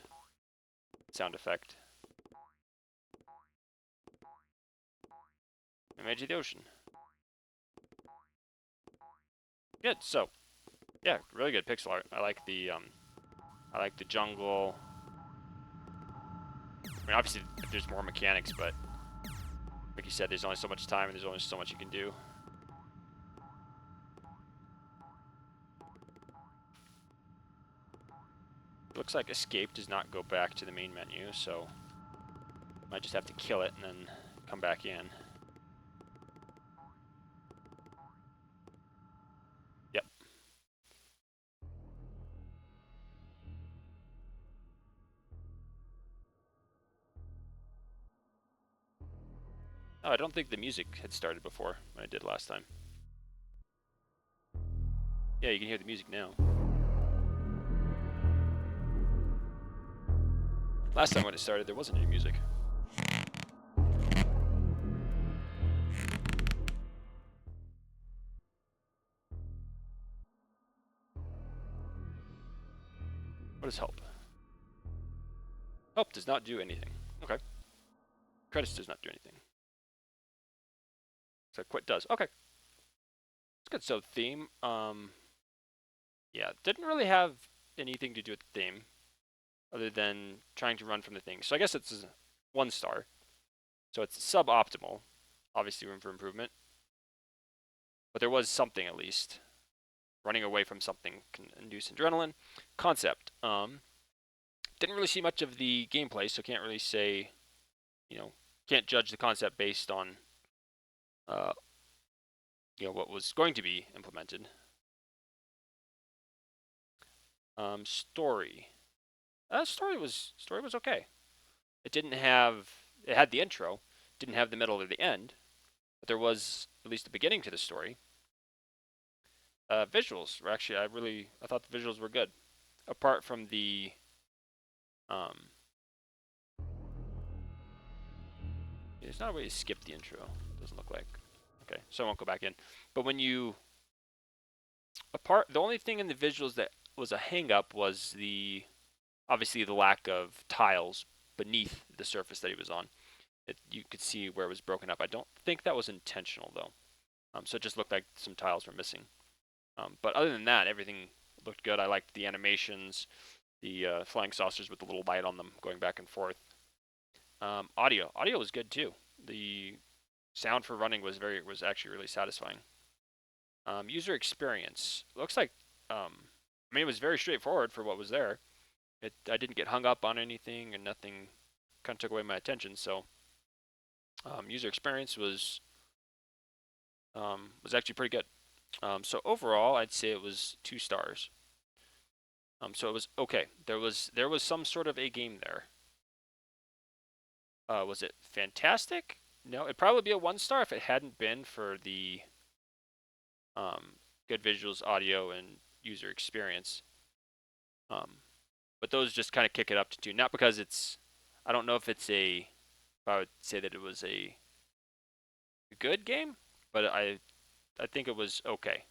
sound effect. Image of the ocean. Good. So, yeah, really good pixel art. I like the jungle. I mean, obviously there's more mechanics, but like you said, there's only so much time and there's only so much you can do. Looks like escape does not go back to the main menu, so might just have to kill it and then come back in. Yep. Oh, I don't think the music had started before when I did last time. Yeah, you can hear the music now. Last time when it started, there wasn't any music. What is help? Help does not do anything. Okay. Credits does not do anything. So quit does. Okay. It's good. So theme, yeah, didn't really have anything to do with the theme other than trying to run from the thing. So I guess it's 1 star. So it's suboptimal. Obviously room for improvement. But there was something at least. Running away from something can induce adrenaline. Concept. Didn't really see much of the gameplay, so can't really say, you know, can't judge the concept based on, you know, what was going to be implemented. Story. Story was okay. It didn't have, it had the intro, didn't have the middle or the end, but there was at least a beginning to the story. Visuals were actually, I thought the visuals were good. Apart from the, um, there's not a way to skip the intro. Doesn't look like. Okay, so I won't go back in. But when you, the only thing in the visuals that was a hang up was obviously the lack of tiles beneath the surface that he was on. You could see where it was broken up. I don't think that was intentional though. So it just looked like some tiles were missing. But other than that, everything looked good. I liked the animations, the flying saucers with the little light on them going back and forth. Audio was good too. The sound for running was actually really satisfying. User experience looks like, I mean, it was very straightforward for what was there. I didn't get hung up on anything, and nothing kind of took away my attention. So user experience was actually pretty good. So overall, I'd say it was 2 stars. So it was okay. There was some sort of a game there. Was it fantastic? No, it'd probably be a 1 star if it hadn't been for the good visuals, audio, and user experience. But those just kind of kick it up to 2. Not because it's, I don't know if I would say that it was a good game, but I think it was okay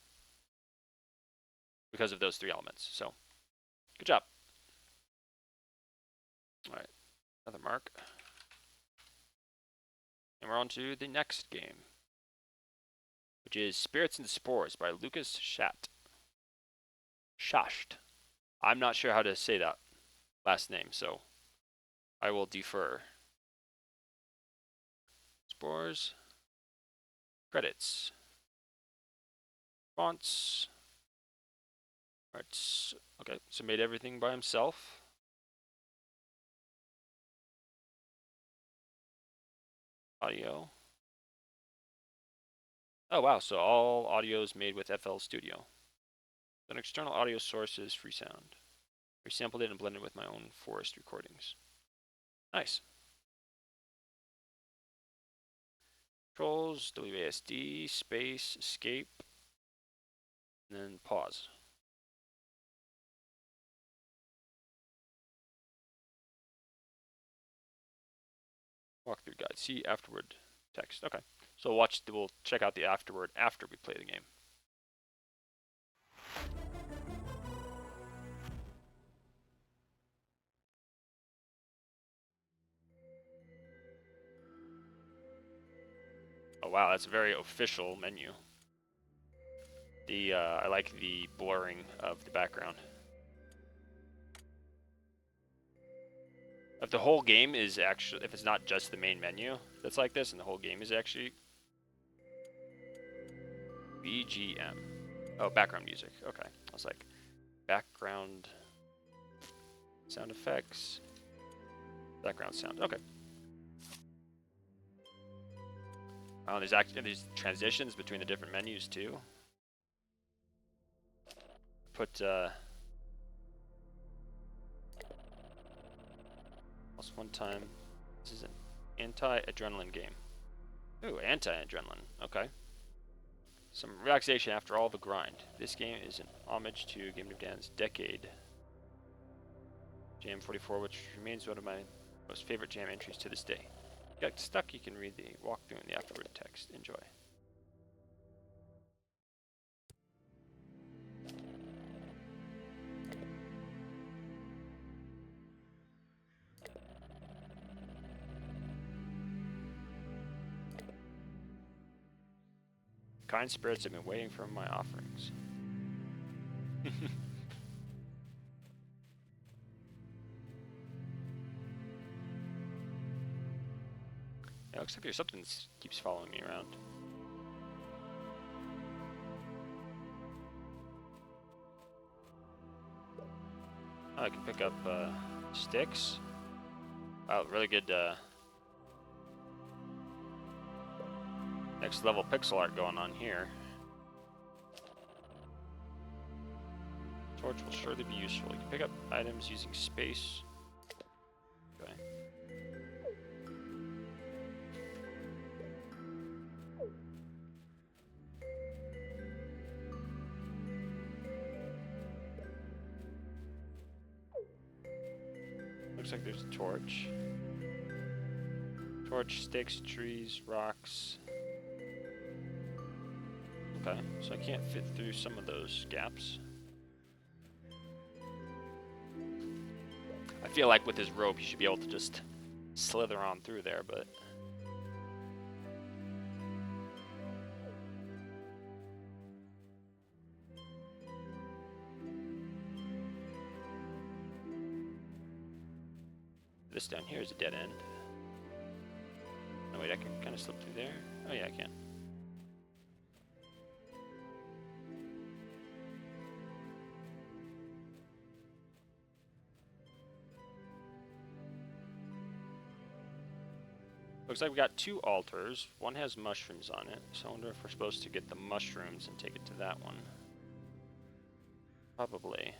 because of those 3 elements. So, good job. All right, another mark. And we're on to the next game, which is Spirits and Spores by Lucas Schacht. Schacht. I'm not sure how to say that last name, so I will defer. Spores. Credits. Fonts. Alright, okay, so made everything by himself. Audio. Oh wow, so all audio is made with FL Studio. An external audio source is free sound. I sampled it and blended with my own forest recordings. Nice. Controls, WASD, space, escape, and then pause. Walkthrough guide. See afterward text. Okay. So we'll check out the afterward after we play the game. Oh wow, that's a very official menu. I like the blurring of the background. If the whole game is actually, if it's not just the main menu that's like this, and the whole game is actually BGM. Oh, background music. Okay. I was like, background sound effects, background sound. Okay. Oh, there's actually these transitions between the different menus too. Put also one time. This is an anti-adrenaline game. Ooh, anti-adrenaline. Okay. Some relaxation after all the grind. This game is an homage to Game of Dan's Decade Jam 44, which remains one of my most favorite jam entries to this day. If you got stuck, you can read the walkthrough and the afterward text. Enjoy. Kind spirits have been waiting for my offerings. It looks like there's something that keeps following me around. Oh, I can pick up sticks. Wow, really good next level pixel art going on here. Torch will surely be useful. You can pick up items using space. Okay. like there's a torch. Torch, sticks, trees, rocks. Okay, so I can't fit through some of those gaps. I feel like with his rope, he should be able to just slither on through there, but... This down here is a dead end. Oh wait, I can kind of slip through there. Oh yeah, I can. Looks like we got 2 altars. One has mushrooms on it, so I wonder if we're supposed to get the mushrooms and take it to that one. Probably.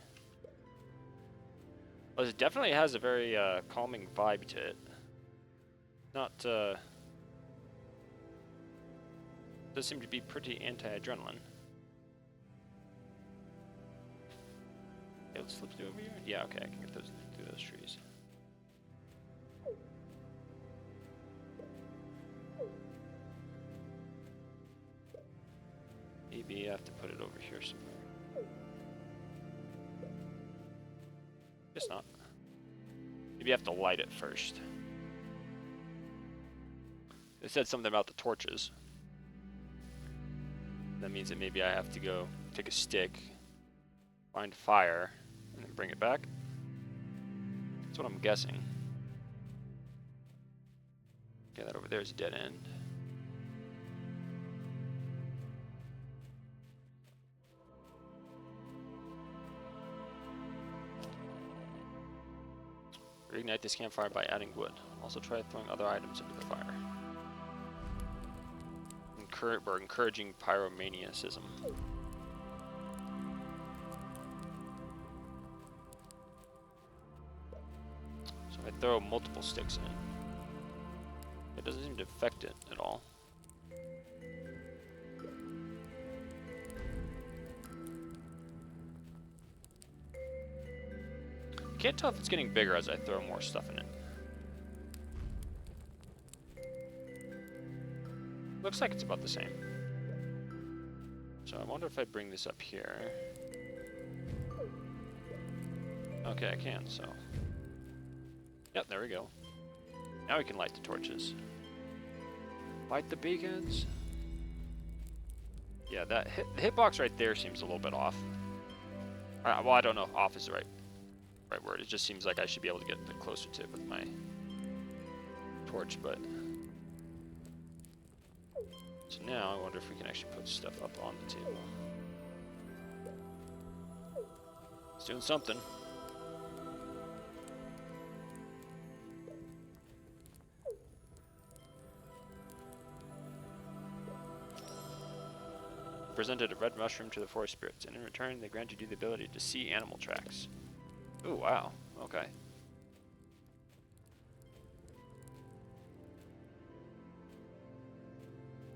Well, it definitely has a very calming vibe to it. Not, does seem to be pretty anti-adrenaline. Okay, let's slip through over here. Yeah, okay, I can get those through those trees. Maybe I have to put it over here somewhere. Guess not. Maybe you have to light it first. It said something about the torches. That means that maybe I have to go take a stick, find fire, and then bring it back. That's what I'm guessing. Okay, that over there is a dead end. Reignite this campfire by adding wood. Also try throwing other items into the fire. We're encouraging pyromaniacism. So if I throw multiple sticks in, it doesn't seem to affect it at all. Can't tell if it's getting bigger as I throw more stuff in it. Looks like it's about the same. So I wonder if I bring this up here. Okay, I can, so. Yep, there we go. Now we can light the torches. Light the beacons. Yeah, that the hitbox right there seems a little bit off. Well, I don't know if off is the right word. It just seems like I should be able to get a bit closer to it with my torch, but... So now I wonder if we can actually put stuff up on the table. It's doing something. Presented a red mushroom to the forest spirits, and in return they granted you the ability to see animal tracks. Ooh, wow. Okay.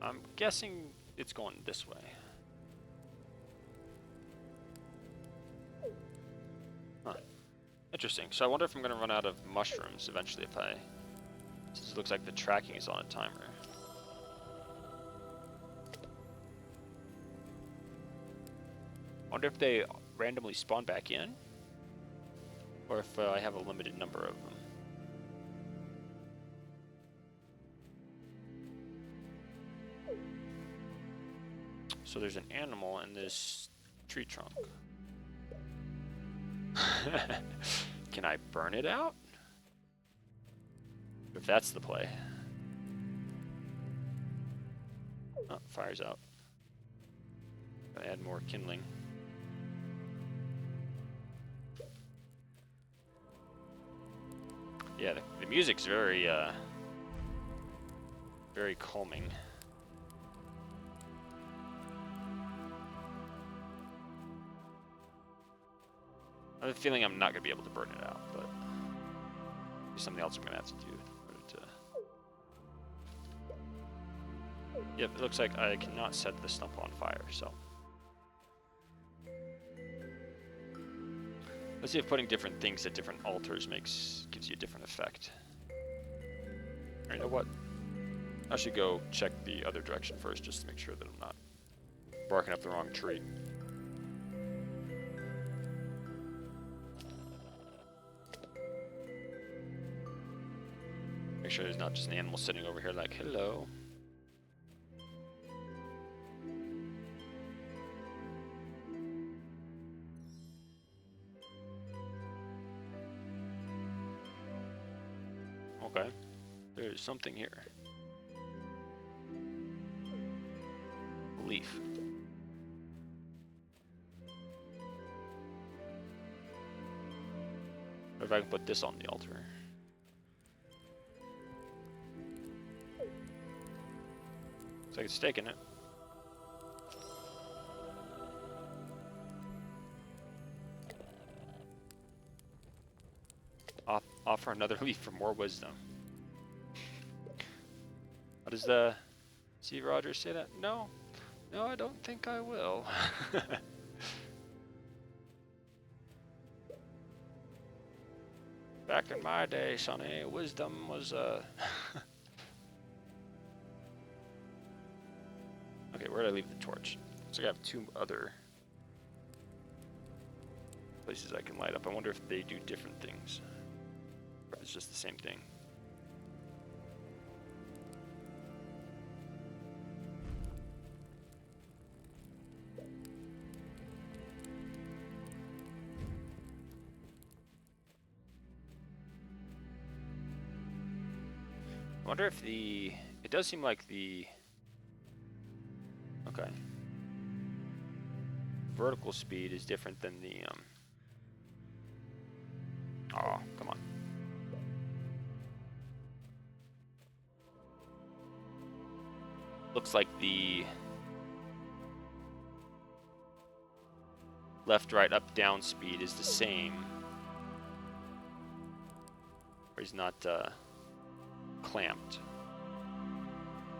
I'm guessing it's going this way. Huh. Interesting. So I wonder if I'm going to run out of mushrooms eventually if I... Since it looks like the tracking is on a timer. Wonder if they randomly spawn back in? Or if I have a limited number of them. So there's an animal in this tree trunk. Can I burn it out? If that's the play. Oh, fire's out. Gotta add more kindling. Yeah, the music's very calming. I have a feeling I'm not going to be able to burn it out, but there's something else I'm going to have to do. Yep, it looks like I cannot set the stump on fire, so. Let's see if putting different things at different altars gives you a different effect. Or you know what? I should go check the other direction first, just to make sure that I'm not barking up the wrong tree. Make sure there's not just an animal sitting over here like, hello. Okay, there's something here. Leaf. What if I can put this on the altar? Looks like it's taking it. Offer another leaf for more wisdom. How does the Steve Rogers say that? No, no, I don't think I will. Back in my day, Sonny, wisdom was Okay, where did I leave the torch? So I have two other places I can light up. I wonder if they do different things. Or if it's just the same thing. I wonder if it does seem like okay. Vertical speed is different than the, oh, come on. Looks like the left, right, up, down speed is the same. Or he's not, clamped.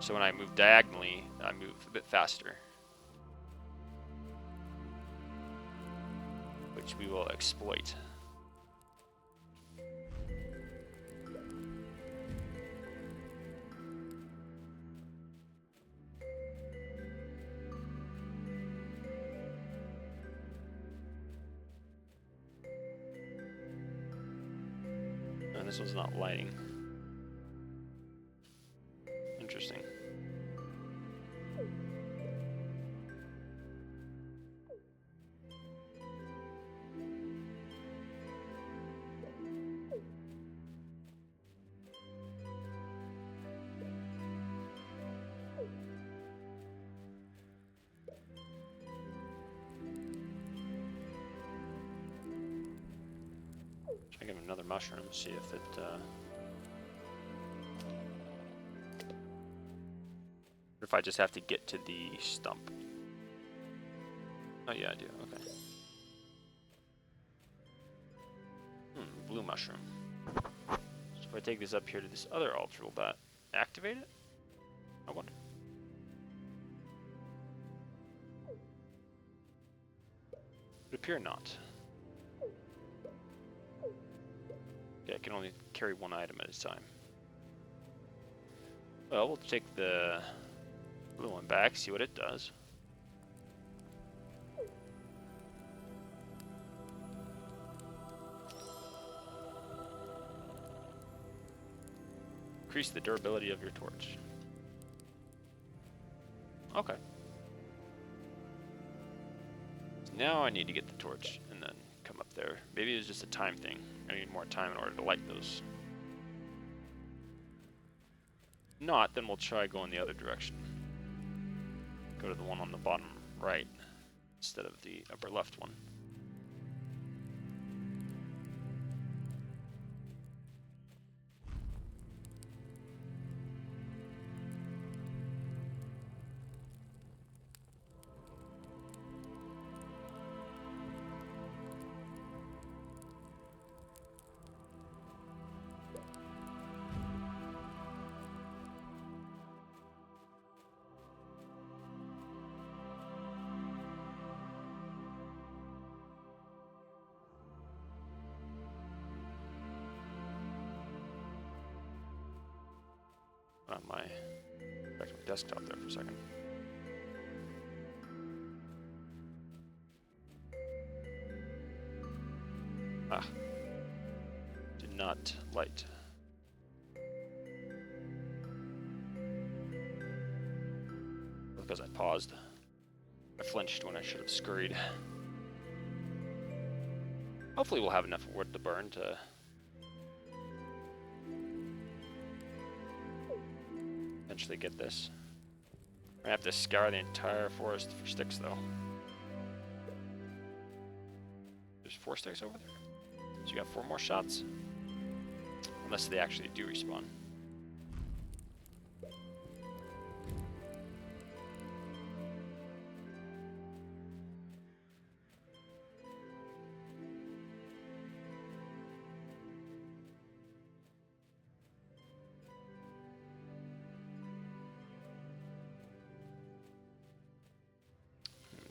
So when I move diagonally, I move a bit faster. Which we will exploit. And this one's not lighting. Interesting. Try to give him another mushroom, see if it if I just have to get to the stump. Oh yeah, I do, okay. Blue mushroom. So if I take this up here to this other altar, will that activate it? I wonder. Would appear not. Okay, I can only carry one item at a time. Well, we'll take the blue one back, see what it does. Increase the durability of your torch. Okay. So now I need to get the torch and then come up there. Maybe it was just a time thing. I need more time in order to light those. Not, then we'll try going the other direction. Go to the one on the bottom right instead of the upper left one. Put on my, back to my desktop there for a second. Ah. Did not light. Because I paused. I flinched when I should have scurried. Hopefully we'll have enough wood to burn to eventually get this. I'm gonna have to scour the entire forest for sticks though. There's 4 sticks over there. So you got 4 more shots. Unless they actually do respawn.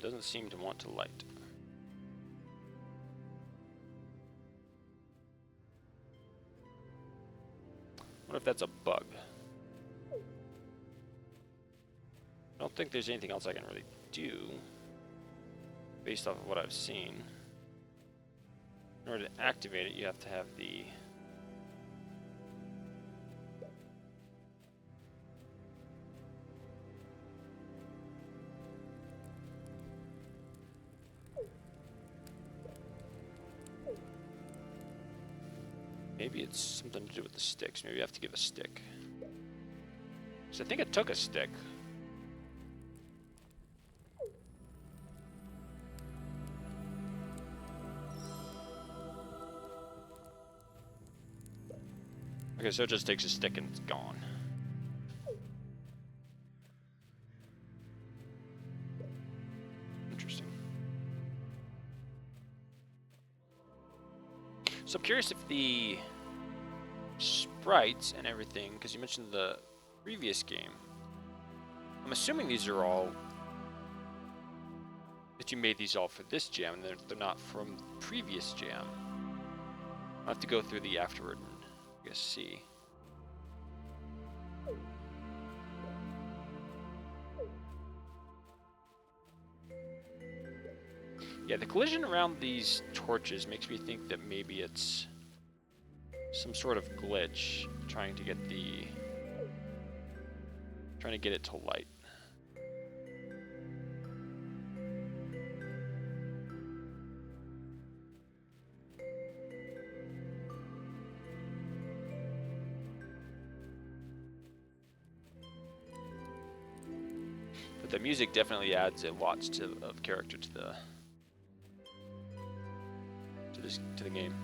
Doesn't seem to want to light. What if that's a bug? I don't think there's anything else I can really do based off of what I've seen. In order to activate it, you have to have the maybe it's something to do with the sticks. Maybe I have to give a stick. So I think it took a stick. Okay, so it just takes a stick and it's gone. Interesting. So I'm curious if the sprites and everything, because you mentioned the previous game, I'm assuming these are all, that you made these all for this jam, and they're not from the previous jam. I'll have to go through the afterward and I guess see. Yeah, the collision around these torches makes me think that maybe it's some sort of glitch trying to get it to light. But the music definitely adds a lot of character to the game.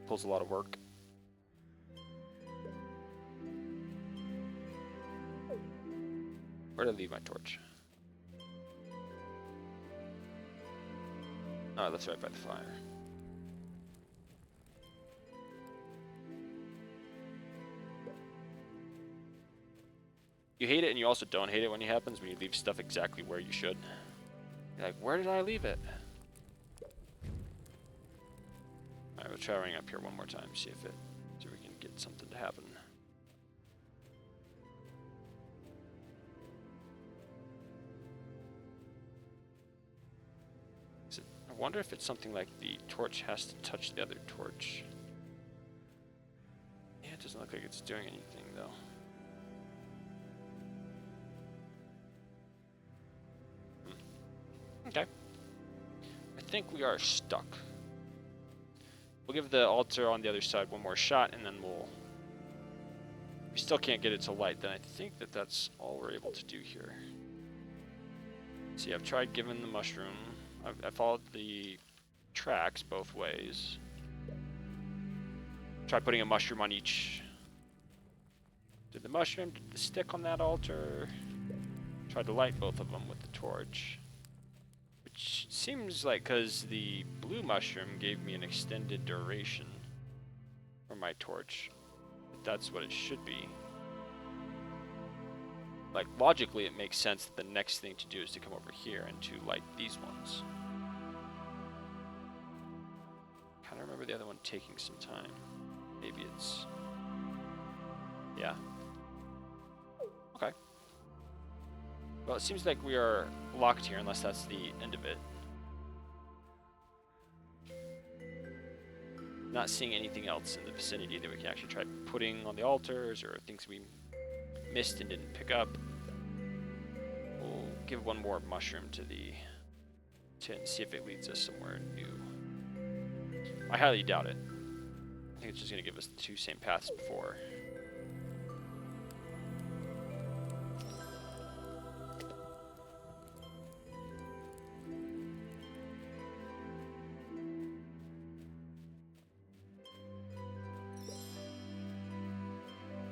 Pulls a lot of work. Where did I leave my torch? Oh, that's right by the fire. You hate it and you also don't hate it when it happens, when you leave stuff exactly where you should. You're like, where did I leave it? Alright, we'll try running up here one more time, see if we can get something to happen. I wonder if it's something like the torch has to touch the other torch. Yeah, it doesn't look like it's doing anything though. Okay. I think we are stuck. We'll give the altar on the other side one more shot, and then we still can't get it to light, then I think that's all we're able to do here. See, I've tried giving the mushroom. I followed the tracks both ways. Tried putting a mushroom on each. Did the mushroom, did the stick on that altar. Tried to light both of them with the torch. Which seems like, because the blue mushroom gave me an extended duration for my torch. But that's what it should be. Like, logically it makes sense that the next thing to do is to come over here and to light these ones. Kinda remember the other one taking some time. Maybe it's... Yeah. Okay. Well, it seems like we are locked here, unless that's the end of it. Not seeing anything else in the vicinity that we can actually try putting on the altars, or things we missed and didn't pick up. We'll give one more mushroom to the tin, see if it leads us somewhere new. I highly doubt it. I think it's just going to give us the two same paths before.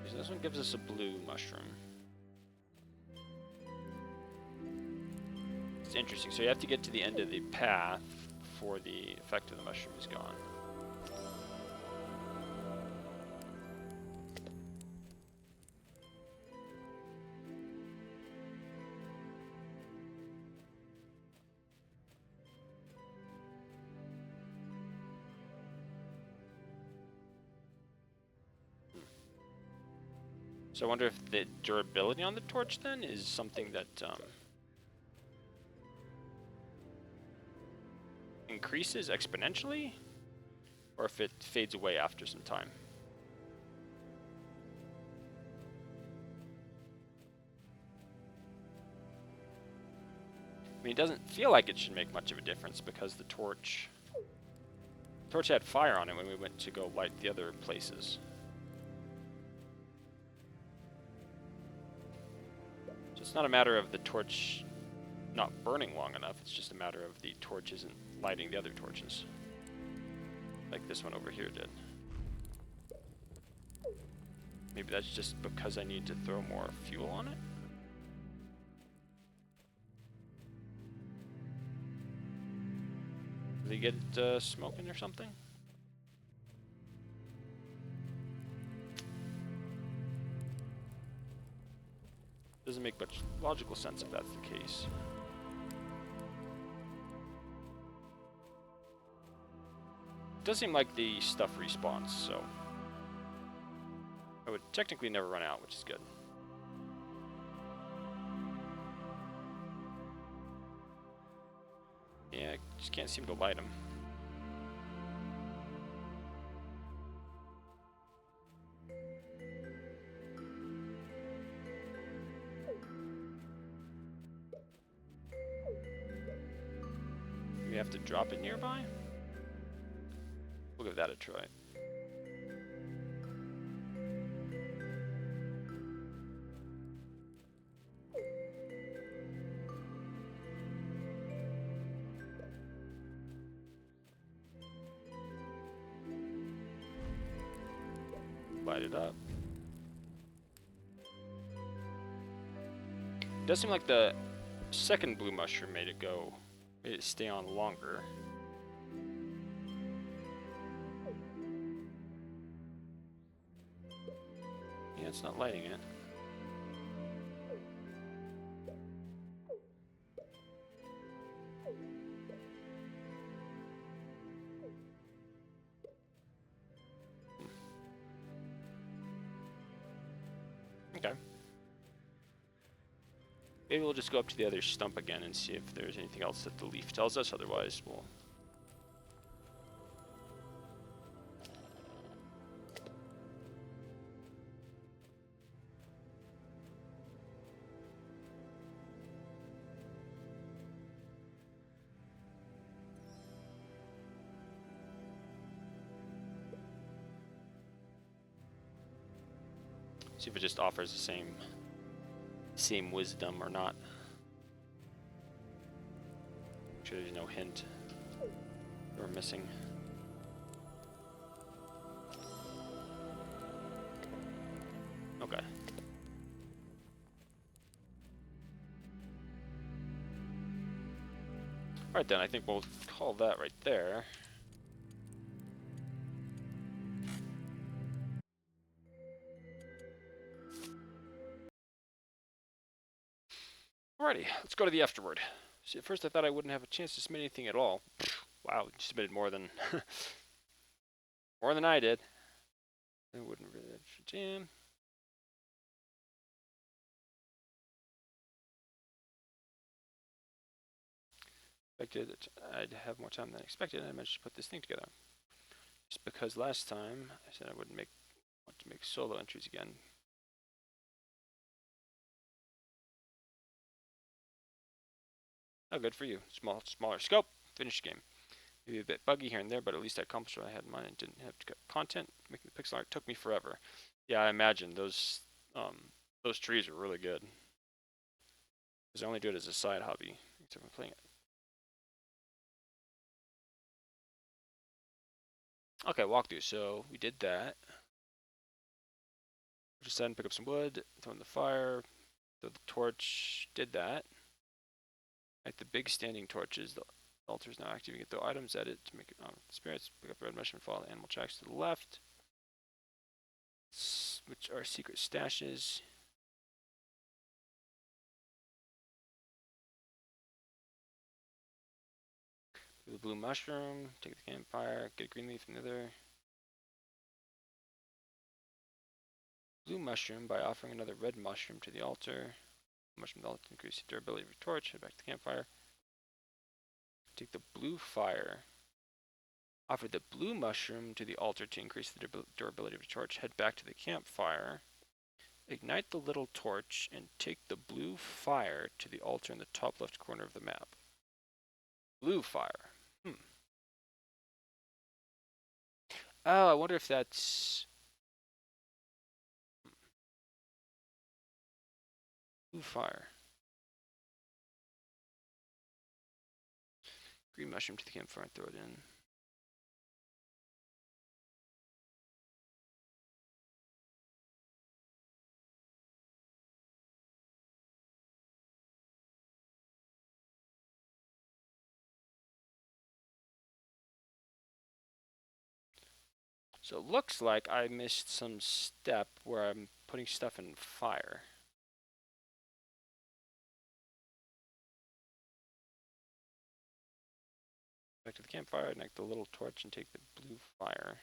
So this one gives us a blue mushroom. It's interesting. So you have to get to the end of the path before the effect of the mushroom is gone. So I wonder if the durability on the torch then is something that increases exponentially, or if it fades away after some time. I mean, it doesn't feel like it should make much of a difference because the torch had fire on it when we went to go light the other places. So it's not a matter of the torch not burning long enough, it's just a matter of the torch isn't lighting the other torches. Like this one over here did. Maybe that's just because I need to throw more fuel on it? Did they get smoking or something? Doesn't make much logical sense if that's the case. It does seem like the stuff respawns, so I would technically never run out, which is good. Yeah, I just can't seem to light them. We have to drop it nearby? We'll give that a try. Light it up. It does seem like the second blue mushroom made it stay on longer. Yeah, it's not lighting it. Okay. Maybe we'll just go up to the other stump again and see if there's anything else that the leaf tells us. Otherwise, we'll... see if it just offers the same wisdom or not. Make sure there's no hint we're missing. Okay. Alright then, I think we'll call that right there. Alrighty, let's go to the afterward. See, at first I thought I wouldn't have a chance to submit anything at all. Wow, you submitted more than more than I did. I wouldn't really jam. Expected that I'd have more time than expected, and I managed to put this thing together. Just because last time I said I wouldn't want to make solo entries again. Oh, good for you. Smaller scope. Finish game. Maybe a bit buggy here and there, but at least I accomplished what I had in mind and didn't have to cut content. Making the pixel art took me forever. Yeah, I imagine those trees are really good. Because I only do it as a side hobby, except I'm playing it. Okay, walkthrough. So we did that. Just then pick up some wood, throw in the fire, throw the torch. Did that. Like the big standing torches, the altar is now active. You can throw items at it to make it spirits. Pick up the red mushroom, follow the animal tracks to the left, which are secret stashes. The blue mushroom, take the campfire, get a green leaf from the other. Blue mushroom by offering another red mushroom to the altar. Mushroom to the altar to increase the durability of your torch. Head back to the campfire. Take the blue fire. Offer the blue mushroom to the altar to increase the durability of your torch. Head back to the campfire. Ignite the little torch and take the blue fire to the altar in the top left corner of the map. Blue fire. Oh, I wonder if that's blue fire. Green mushroom to the campfire and throw it in. So it looks like I missed some step where I'm putting stuff in fire. Back to the campfire, ignite the little torch and take the blue fire.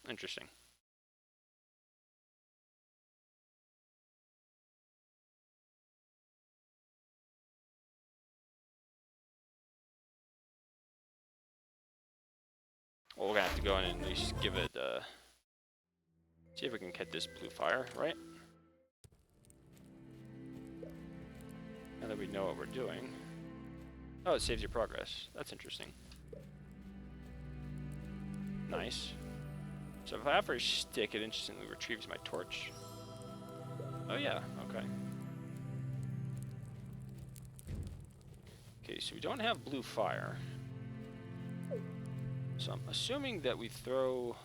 Interesting. Well, we're gonna have to go in and at least give it, see if we can get this blue fire, right? Now that we know what we're doing. Oh, it saves your progress. That's interesting. Nice. So if I offer a stick, it instantly retrieves my torch. Oh yeah, okay. Okay, so we don't have blue fire. So I'm assuming that we throw...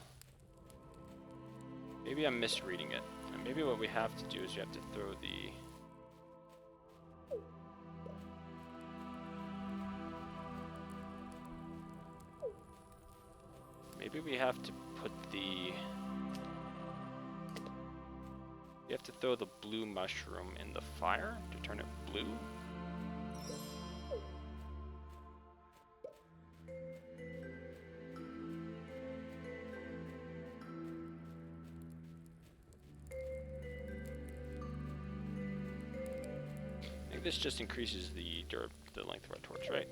Maybe I'm misreading it. And maybe what we have to do is we have to throw the... Maybe we have to put the... We have to throw the blue mushroom in the fire to turn it blue? I think this just increases the length of our torch, right?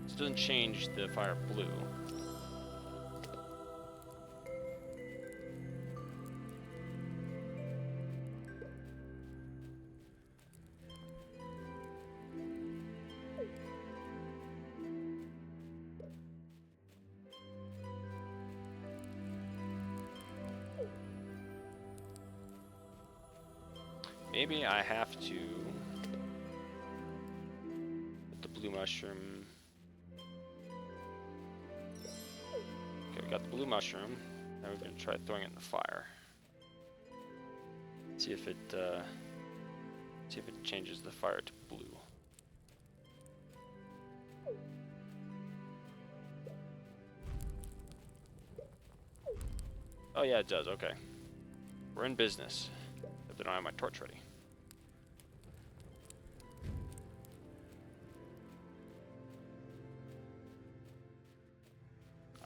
This doesn't change the fire blue. Maybe I have to put the blue mushroom. Okay, we got the blue mushroom. Now we're gonna try throwing it in the fire. See if it changes the fire to blue. Oh yeah, it does. Okay, we're in business. But then I have my torch ready.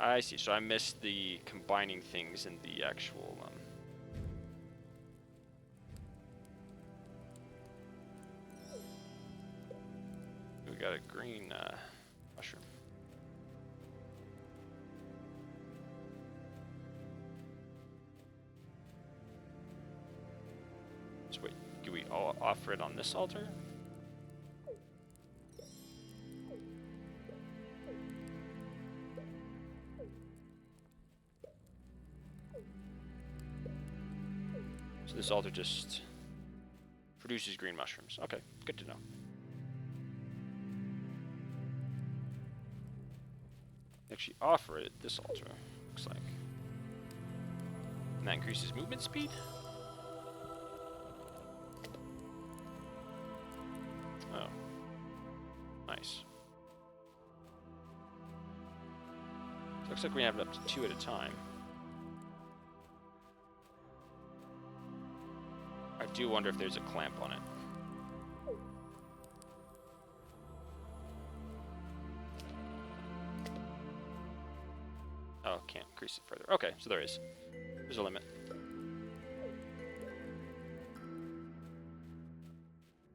I see. So I missed the combining things in the actual. We got a green mushroom. So wait, do we all offer it on this altar? So this altar just produces green mushrooms. Okay, good to know. Actually offer it at this altar, looks like. And that increases movement speed? Oh. Nice. Looks like we have it up to 2 at a time. I do wonder if there's a clamp on it. Oh, can't increase it further. Okay, so there is. There's a limit.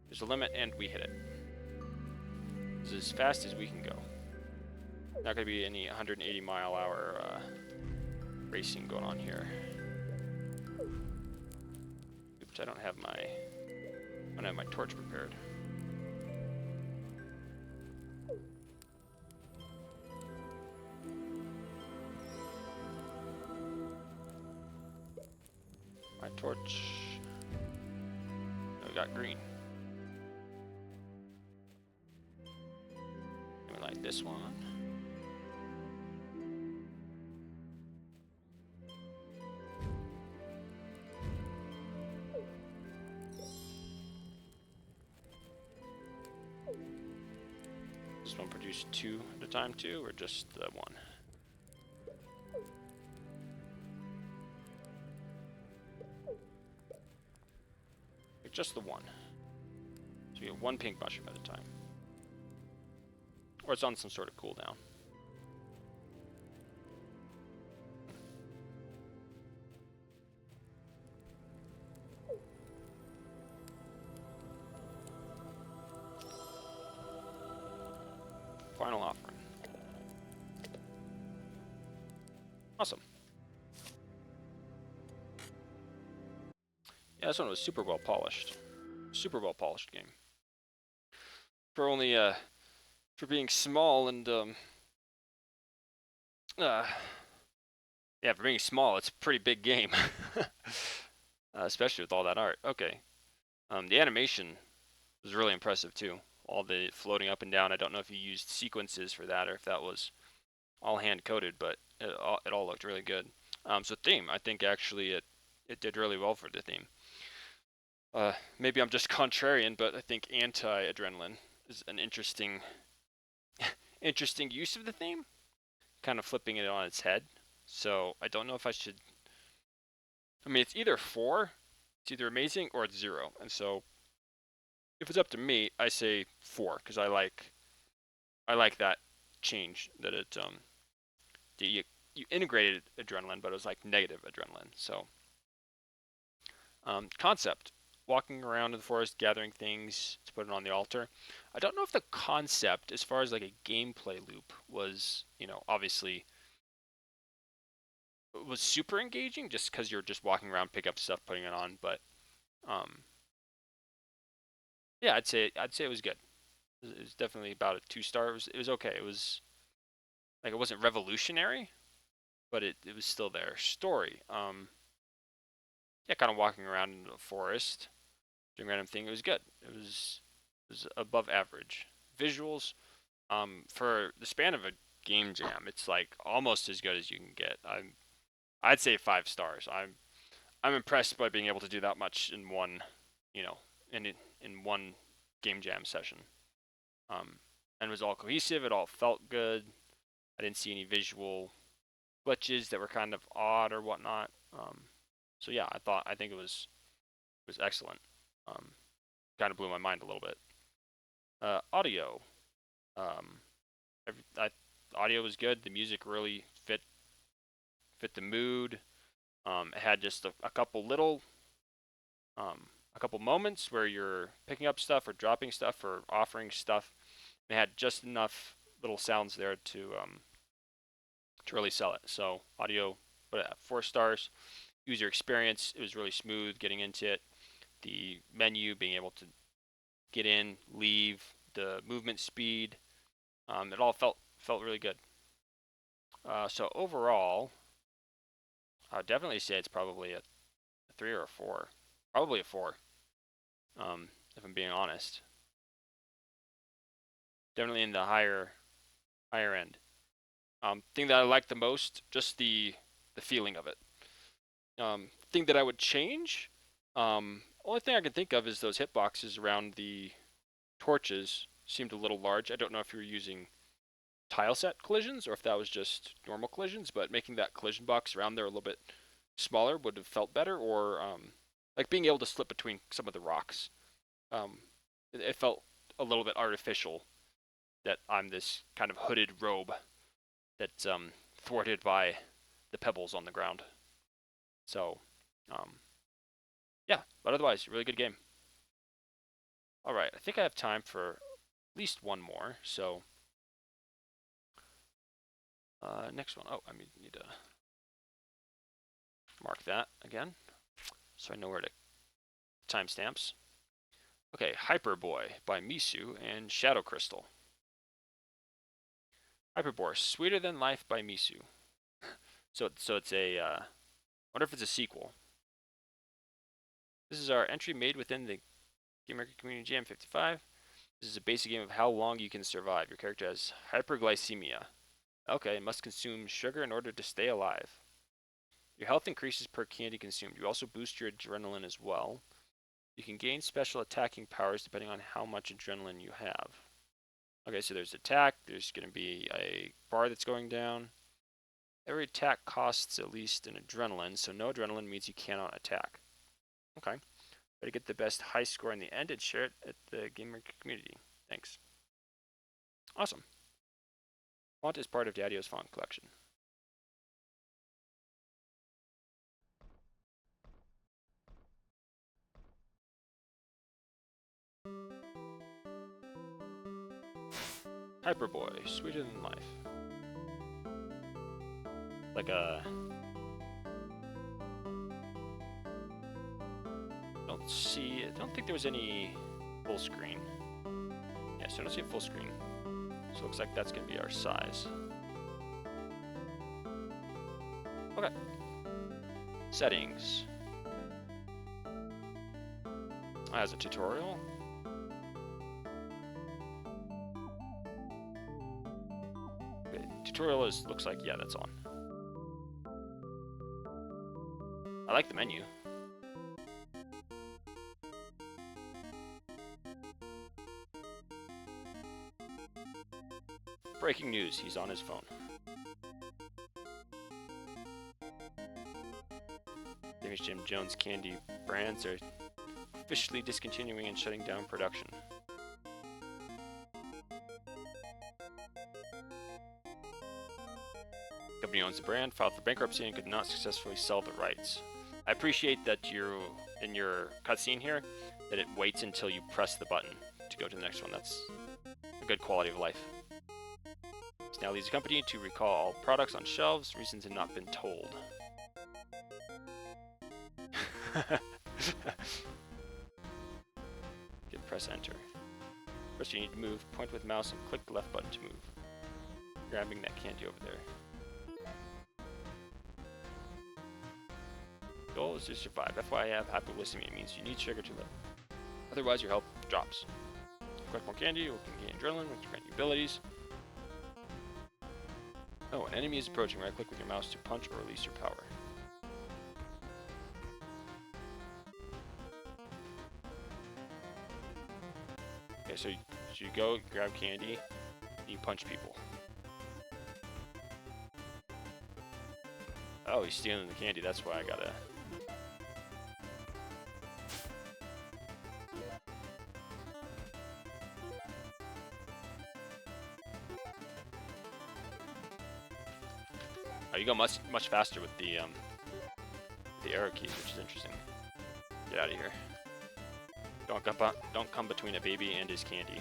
There's a limit, and we hit it. This is as fast as we can go. Not gonna be any 180-mile-an-hour racing going on here. Oops, I don't have my torch prepared. My torch. Oh, we got green. And we like this one. This one produced 2 at a time too, or just the 1? Just the 1. So we have 1 pink mushroom at a time. Or it's on some sort of cooldown. Final offering. Awesome. Yeah, this one was super well polished. Super well polished game. For only for being small and yeah, for being small, it's a pretty big game. Especially with all that art. Okay. The animation was really impressive too. All the floating up and down. I don't know if you used sequences for that or if that was all hand coded, but it all looked really good. So theme, I think actually it did really well for the theme. Maybe I'm just contrarian, but I think anti-adrenaline is an interesting use of the theme, kind of flipping it on its head. So I don't know if I should. I mean, it's either 4, it's either amazing or it's 0, and so if it's up to me, I say 4 because I like that change that it you integrated adrenaline, but it was like negative adrenaline. So concept. Walking around in the forest, gathering things to put it on the altar. I don't know if the concept, as far as like a gameplay loop, was, obviously was super engaging just because you're just walking around, pick up stuff, putting it on. But yeah, I'd say it was good. It was definitely about a 2-star. It was okay. It was like it wasn't revolutionary, but it was still there. Story. Yeah, kind of walking around in the forest, doing random thing. It was good. It was above average. Visuals. For the span of a game jam, it's like almost as good as you can get. I'd say 5 stars. I'm impressed by being able to do that much in one, in one game jam session. And it was all cohesive. It all felt good. I didn't see any visual glitches that were kind of odd or whatnot. So yeah, I think it was excellent. Kind of blew my mind a little bit. Audio. Audio was good. The music really fit fit the mood. It had just a couple little, a couple moments where you're picking up stuff or dropping stuff or offering stuff. It had just enough little sounds there to really sell it. So audio, 4 stars. User experience, it was really smooth getting into it. The menu, being able to get in, leave, the movement speed, it all felt really good. So overall, I would definitely say it's probably a 3 or a 4. Probably a 4, if I'm being honest. Definitely in the higher end. Thing that I like the most, just the feeling of it. Thing that I would change, only thing I can think of is those hitboxes around the torches seemed a little large. I don't know if you were using tile set collisions or if that was just normal collisions, but making that collision box around there a little bit smaller would have felt better, or like being able to slip between some of the rocks. It felt a little bit artificial that I'm this kind of hooded robe that's thwarted by the pebbles on the ground. So, yeah, but otherwise, really good game. All right, I think I have time for at least one more. So, next one. Oh, I need to mark that again so I know where to timestamps. Okay, Hyperboy by Misu and Shadow Crystal. Hyperboy, Sweeter Than Life by Misu. So it's a, I wonder if it's a sequel. This is our entry made within the HayManMarc Community Jam 55. This is a basic game of how long you can survive. Your character has hyperglycemia. Okay, must consume sugar in order to stay alive. Your health increases per candy consumed. You also boost your adrenaline as well. You can gain special attacking powers depending on how much adrenaline you have. Okay, so there's attack. There's going to be a bar that's going down. Every attack costs at least an adrenaline, so no adrenaline means you cannot attack. Okay. Try to get the best high score in the end and share it at the gamer community. Thanks. Awesome. Font is part of Daddy-O's font collection. Hyperboy, Sweeter Than Life. Like a... I don't think there was any full screen. Yeah, so I don't see a full screen. So it looks like that's going to be our size. Okay. Settings. As a tutorial. Okay, tutorial looks like, yeah, that's on. I like the menu. Breaking news, he's on his phone. Damage Jim Jones candy brands are officially discontinuing and shutting down production. The company owns the brand, filed for bankruptcy, and could not successfully sell the rights. I appreciate that in your cutscene here, that it waits until you press the button to go to the next one. That's a good quality of life. It now leads the company to recall all products on shelves. Reasons have not been told. Press enter. First you need to move, point with mouse, and click the left button to move. Grabbing that candy over there. Goal is to survive. FYI, have hypoglycemia. It means you need sugar to live. Otherwise, your health drops. Collect more candy, you can gain adrenaline, which grant you abilities. Oh, an enemy is approaching. Right click with your mouse to punch or release your power. Okay, so you go, grab candy, and you punch people. Oh, he's stealing the candy, that's why I gotta... Oh, you go much faster with the arrow keys, which is interesting. Get out of here. Don't come between a baby and his candy.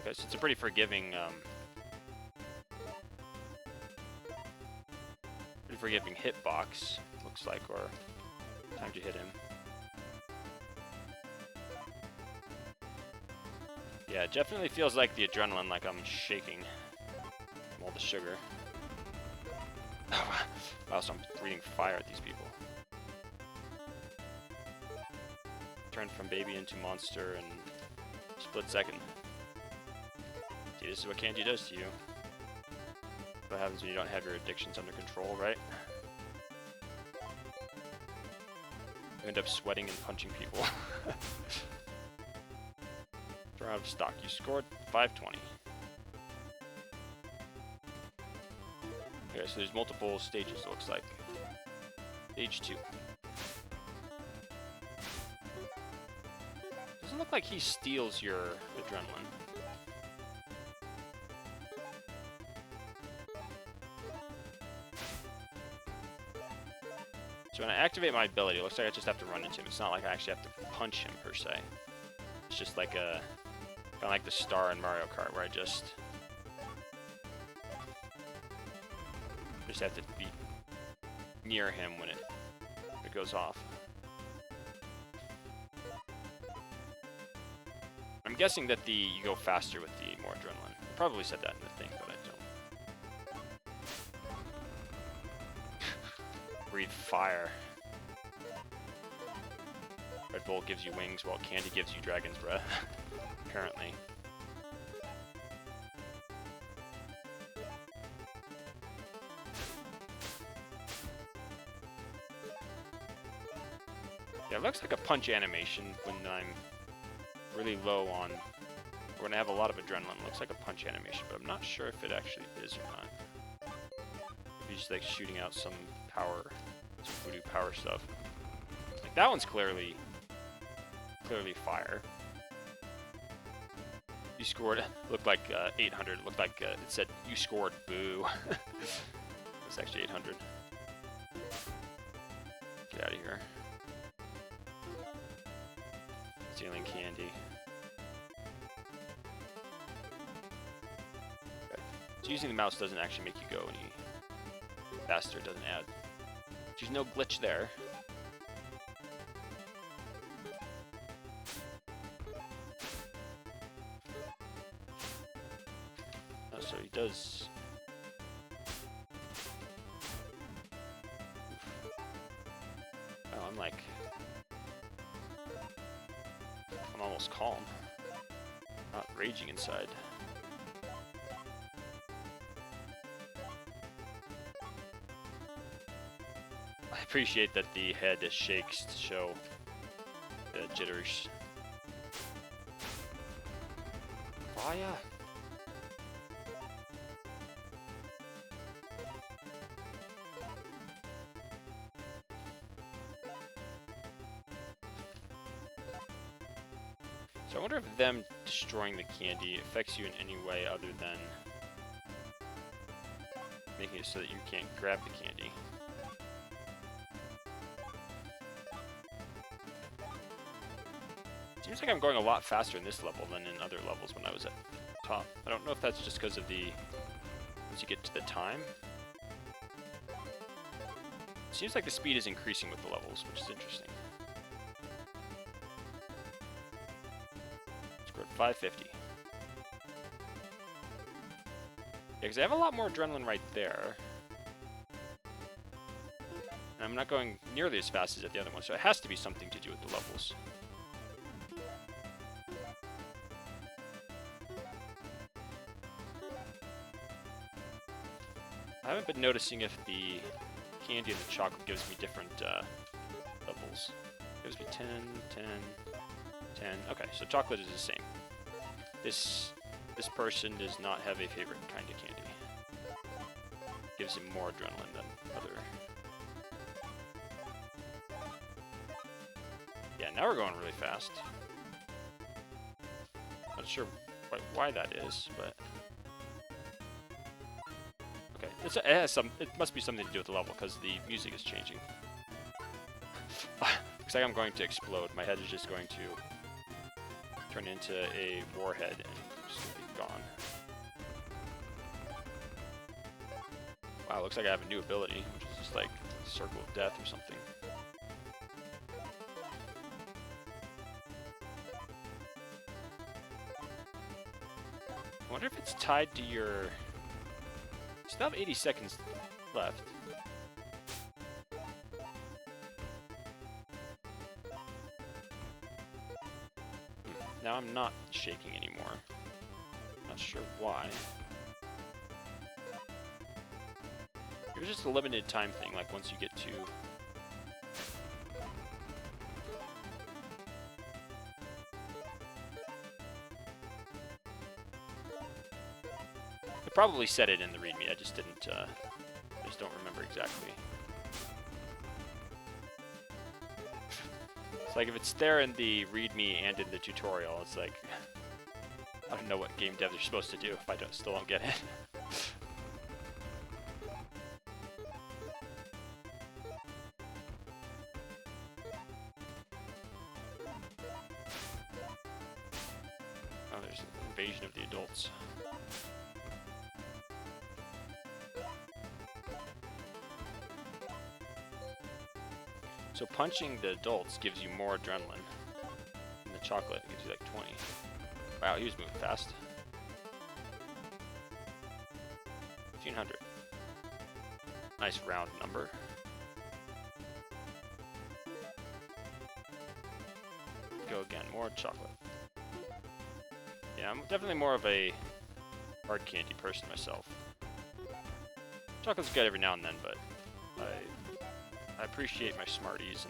Okay, so it's a pretty forgiving hitbox, looks like, or time to hit him. Yeah, it definitely feels like the adrenaline, like I'm shaking from all the sugar. Wow, so I'm breathing fire at these people. Turned from baby into monster in a split second. See, this is what candy does to you. What happens when you don't have your addictions under control, right? You end up sweating and punching people. You're out of stock. You scored 520. Okay, so there's multiple stages, it looks like. Stage 2. Doesn't look like he steals your adrenaline. So when I activate my ability, it looks like I just have to run into him. It's not like I actually have to punch him, per se. It's just like a... kind of like the star in Mario Kart, where I just have to be near him when it goes off. I'm guessing that you go faster with the more adrenaline. I probably said that in the thing, but I don't. Breathe fire. Red Bull gives you wings, while candy gives you dragon's breath. Apparently. Yeah, it looks like a punch animation when I'm really low on, or when I have a lot of adrenaline. It looks like a punch animation, but I'm not sure if it actually is or not. If he's like shooting out some power, some voodoo power stuff. Like that one's clearly fire. You scored, looked like 800, looked like it said you scored, boo. It's actually 800. Get out of here. Stealing candy. Okay. So using the mouse doesn't actually make you go any faster, it doesn't add. There's no glitch there. Oh, so he does... Oh, I'm almost calm. Not raging inside. I appreciate that the head shakes to show the jitters. Fire! So I wonder if them destroying the candy affects you in any way other than making it so that you can't grab the candy. Seems like I'm going a lot faster in this level than in other levels when I was at top. I don't know if that's just because of once you get to the time. Seems like the speed is increasing with the levels, which is interesting. Scored 550. Yeah, because I have a lot more adrenaline right there. And I'm not going nearly as fast as at the other one, so it has to be something to do with the levels. I haven't been noticing if the candy and the chocolate gives me different levels. It gives me 10, 10, 10. Okay, so chocolate is the same. This person does not have a favorite kind of candy. Gives him more adrenaline than other. Yeah, now we're going really fast. Not sure quite why that is, but okay. It has some. It must be something to do with the level because the music is changing. Looks like I'm going to explode. My head is just going to turn into a warhead and just be gone. Wow, looks like I have a new ability, which is just like Circle of Death or something. I wonder if it's tied to your... You still have 80 seconds left. Now I'm not shaking anymore. Not sure why. It was just a limited time thing, like once you get to... I probably said it in the README, I just didn't, I just don't remember exactly. It's like if it's there in the README and in the tutorial, it's like... I don't know what game devs are supposed to do if I still don't get it. Oh, there's an invasion of the adults. So punching the adults gives you more adrenaline, and the chocolate gives you like 20. Wow, he was moving fast. 1500. Nice round number. Go again, more chocolate. Yeah, I'm definitely more of a hard candy person myself. Chocolate's good every now and then, but I appreciate my Smarties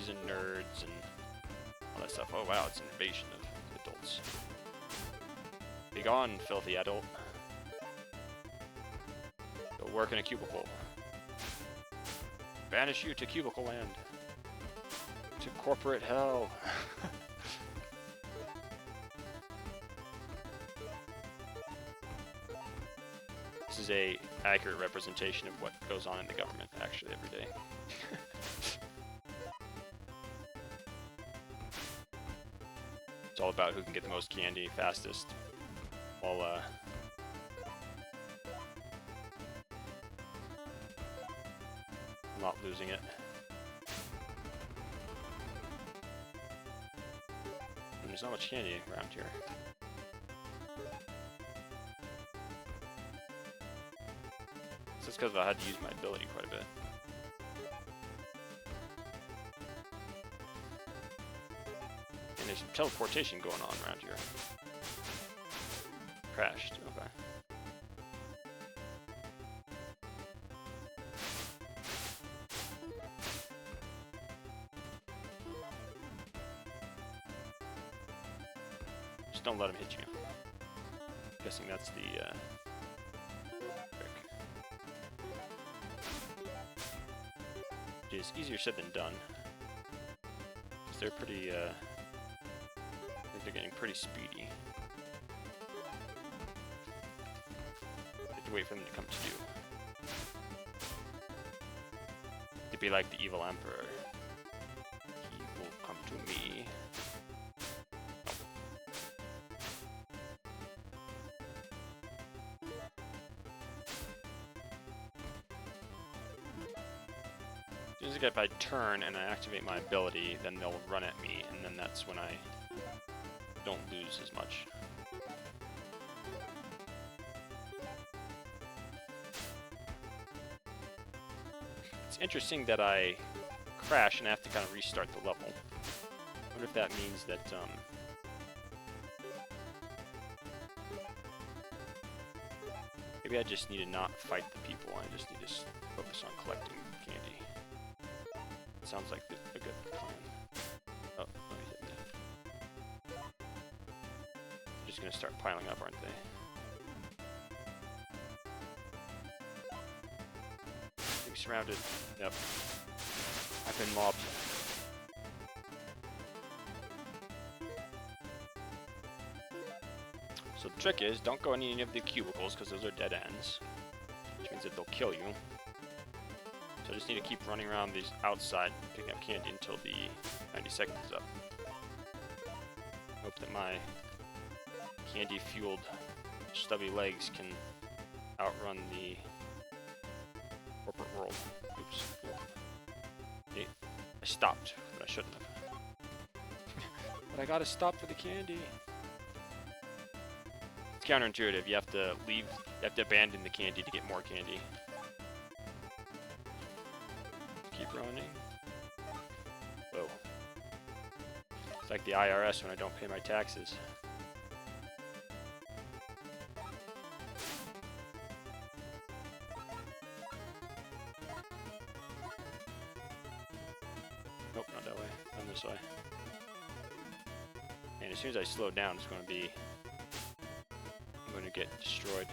and nerds and all that stuff. Oh wow, it's an invasion of adults. Be gone, filthy adult. Go work in a cubicle. Banish you to cubicle land. To corporate hell. This is a accurate representation of what goes on in the government, actually, every day. It's all about who can get the most candy fastest, while not losing it. And there's not much candy around here. That's because I had to use my ability quite a bit. And there's some teleportation going on around here. Crashed, okay. Just don't let him hit you. I'm guessing that's the trick. Which is easier said than done. Because they're pretty, I think they're getting pretty speedy. You have to wait for them to come to you. To be like the evil emperor. He will come to me. If I turn and I activate my ability, then they'll run at me, and then that's when I don't lose as much. It's interesting that I crash and I have to kind of restart the level. I wonder if that means that maybe I just need to not fight the people, I just need to focus on collecting candy. Sounds like a good plan. Oh, let me hit me. They're just gonna start piling up, aren't they? Being surrounded. Yep. I've been mobbed. So the trick is, don't go in any of the cubicles, because those are dead ends. Which means that they'll kill you. So I just need to keep running around these outside, picking up candy until the 90 seconds is up. Hope that my candy-fueled stubby legs can outrun the corporate world. Oops. Hey, I stopped, but I shouldn't have. But I gotta stop for the candy. It's counterintuitive. You have to leave. You have to abandon the candy to get more candy. Keep running. Whoa. It's like the IRS when I don't pay my taxes. Nope, not that way. Run this way. And as soon as I slow down, it's going to be... I'm going to get destroyed.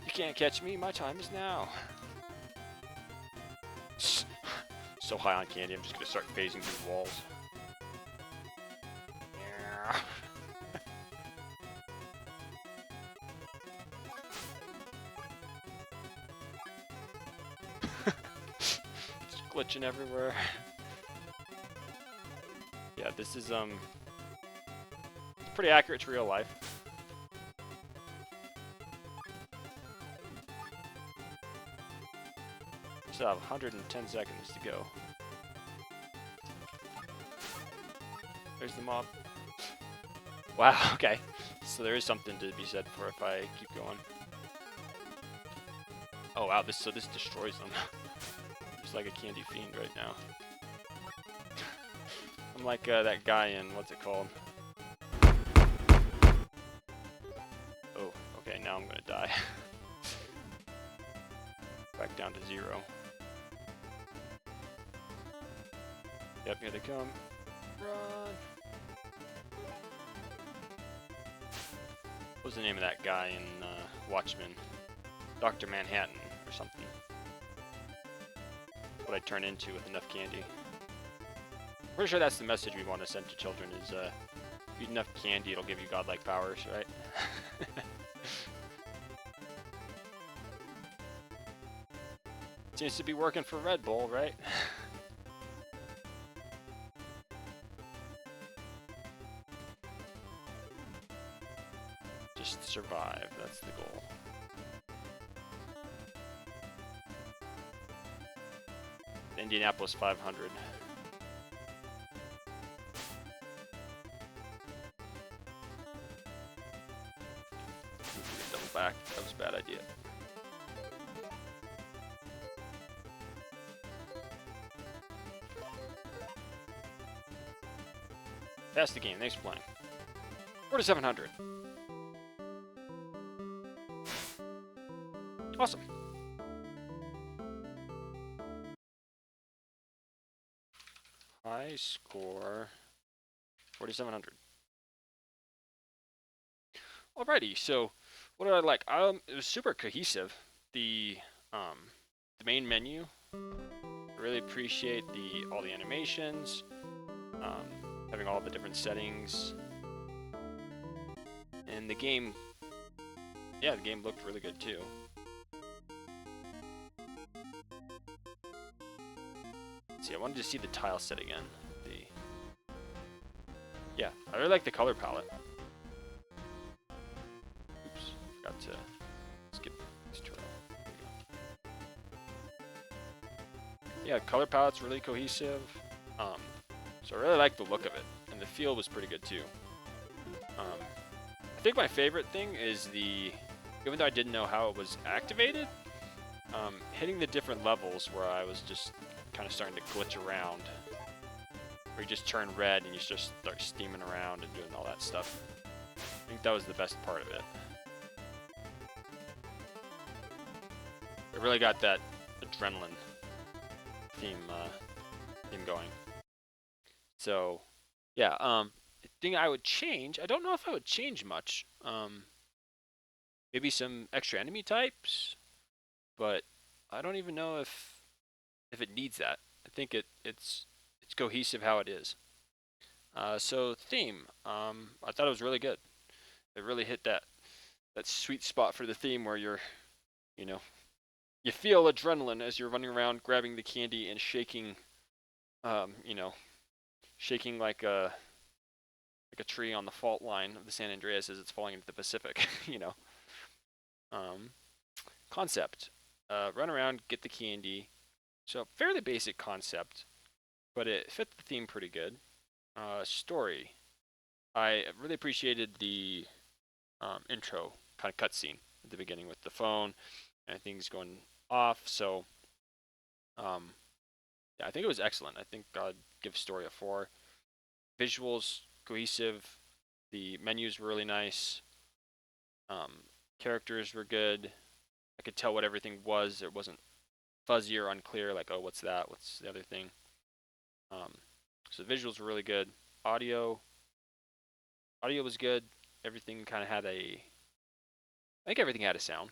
You can't catch me, my time is now. So high on candy, I'm just going to start phasing through walls. Glitching everywhere. Yeah, this is it's pretty accurate to real life. Still have 110 seconds to go. There's the mob. Wow, okay. So there is something to be said for if I keep going. Oh wow, this destroys them. Like a candy fiend right now. I'm like that guy in, what's it called? Oh, okay, now I'm gonna die. Back down to 0. Yep, here they come. Run! What was the name of that guy in Watchmen? Dr. Manhattan or something. What I turn into with enough candy. Pretty sure that's the message we want to send to children is eat enough candy, it'll give you godlike powers, right? Seems to be working for Red Bull, right? Just survive, that's the goal. Indianapolis 500. Double back. That was a bad idea. Pass the game. Thanks for playing. 4700. Awesome. High score 4,700. Alrighty, so what did I like? It was super cohesive. The main menu. I really appreciate all the animations, having all the different settings, and the game. Yeah, the game looked really good too. See, I wanted to see the tile set again. Yeah, I really like the color palette. Oops, forgot to skip this tutorial. Yeah, color palette's really cohesive. So I really like the look of it, and the feel was pretty good too. I think my favorite thing is even though I didn't know how it was activated, hitting the different levels where I was just kind of starting to glitch around, where you just turn red and you just start steaming around and doing all that stuff. I think that was the best part of it. It really got that adrenaline theme going. So, yeah, the thing I would change, I don't know if I would change much. Maybe some extra enemy types. but I don't even know if it needs that. I think it's cohesive how it is. So theme, I thought it was really good. It really hit that sweet spot for the theme where you know, you feel adrenaline as you're running around grabbing the candy and shaking, you know, shaking like a tree on the fault line of the San Andreas as it's falling into the Pacific. you know, um, concept, run around, get the candy. So fairly basic concept, but it fit the theme pretty good. Story, I really appreciated the intro kind of cutscene at the beginning with the phone and things going off. So um, yeah, I think it was excellent. I think I'd give story a 4. Visuals cohesive. The menus were really nice. Um, Characters were good. I could tell what everything was. It wasn't fuzzy or unclear. Like, oh, what's that? What's the other thing? Um, so the visuals were really good. Audio, audio was good. Everything kind of had I think everything had a sound.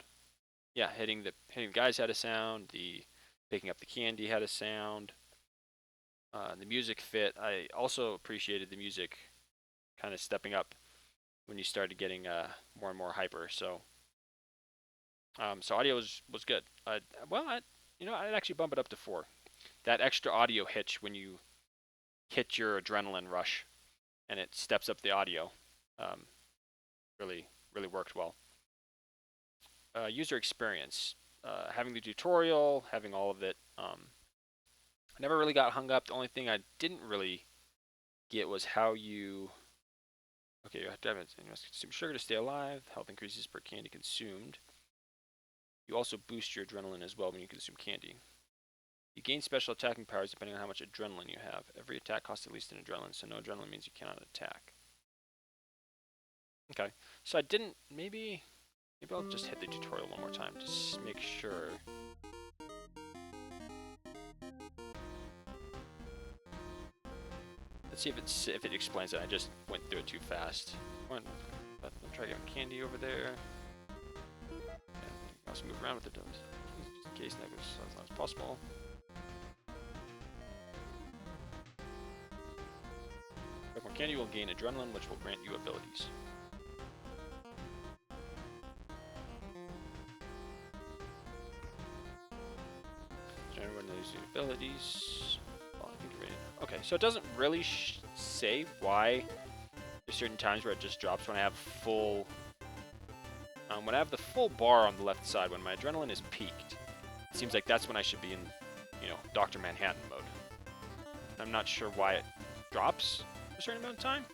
Yeah, hitting the guys had a sound. The picking up the candy had a sound. The music fit. I also appreciated the music kind of stepping up when you started getting more and more hyper. So audio was good. Well, I'd actually bump it up to 4. That extra audio hitch when you hit your adrenaline rush and it steps up the audio, um, really worked well. User experience, having the tutorial, having all of it. I never really got hung up. The only thing I didn't really get was how you. Okay, you have to consume sugar to stay alive. Health increases per candy consumed. You also boost your adrenaline as well when you consume candy. You gain special attacking powers depending on how much adrenaline you have. Every attack costs at least an adrenaline, so no adrenaline means you cannot attack. Okay, so I didn't. Maybe I'll just hit the tutorial one more time to make sure. Let's see if it explains it. I just went through it too fast. I'll try getting candy over there. And also move around with it, just in case that goes as long as possible. With more candy, you will gain adrenaline, which will grant you abilities. Everyone knows the abilities. Okay, so it doesn't really say why there's certain times where it just drops when I have full. When I have the full bar on the left side, when my adrenaline is peaked, it seems like that's when I should be in, Dr. Manhattan mode. I'm not sure why it drops for a certain amount of time,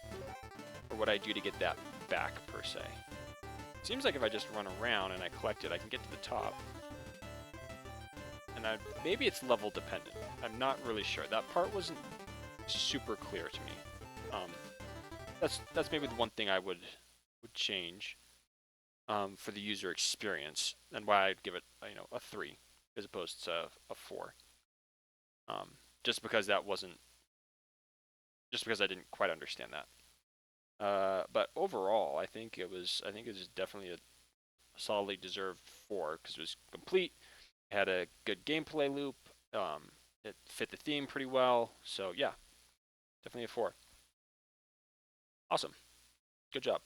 or what I do to get that back, per se. Seems like if I just run around and I collect it, I can get to the top. And maybe it's level dependent. I'm not really sure. That part wasn't super clear to me. That's maybe the one thing I would change for the user experience, and why I'd give it a 3 as opposed to a 4. Just because I didn't quite understand that. But overall, I think it was definitely a solidly deserved 4 because it was complete. Had a good gameplay loop. It fit the theme pretty well. So yeah, definitely a 4. Awesome. Good job.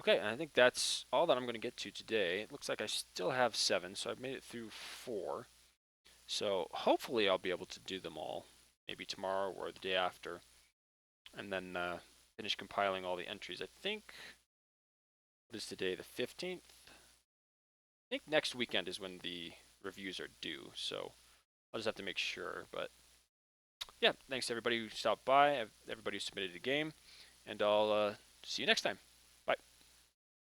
Okay, and I think that's all that I'm going to get to today. It looks like I still have 7, so I've made it through 4. So hopefully I'll be able to do them all, maybe tomorrow or the day after, and then finish compiling all the entries. I think, what is today, the 15th? I think next weekend is when the reviews are due, so I'll just have to make sure. But yeah, thanks to everybody who stopped by, everybody who submitted a game, and I'll see you next time.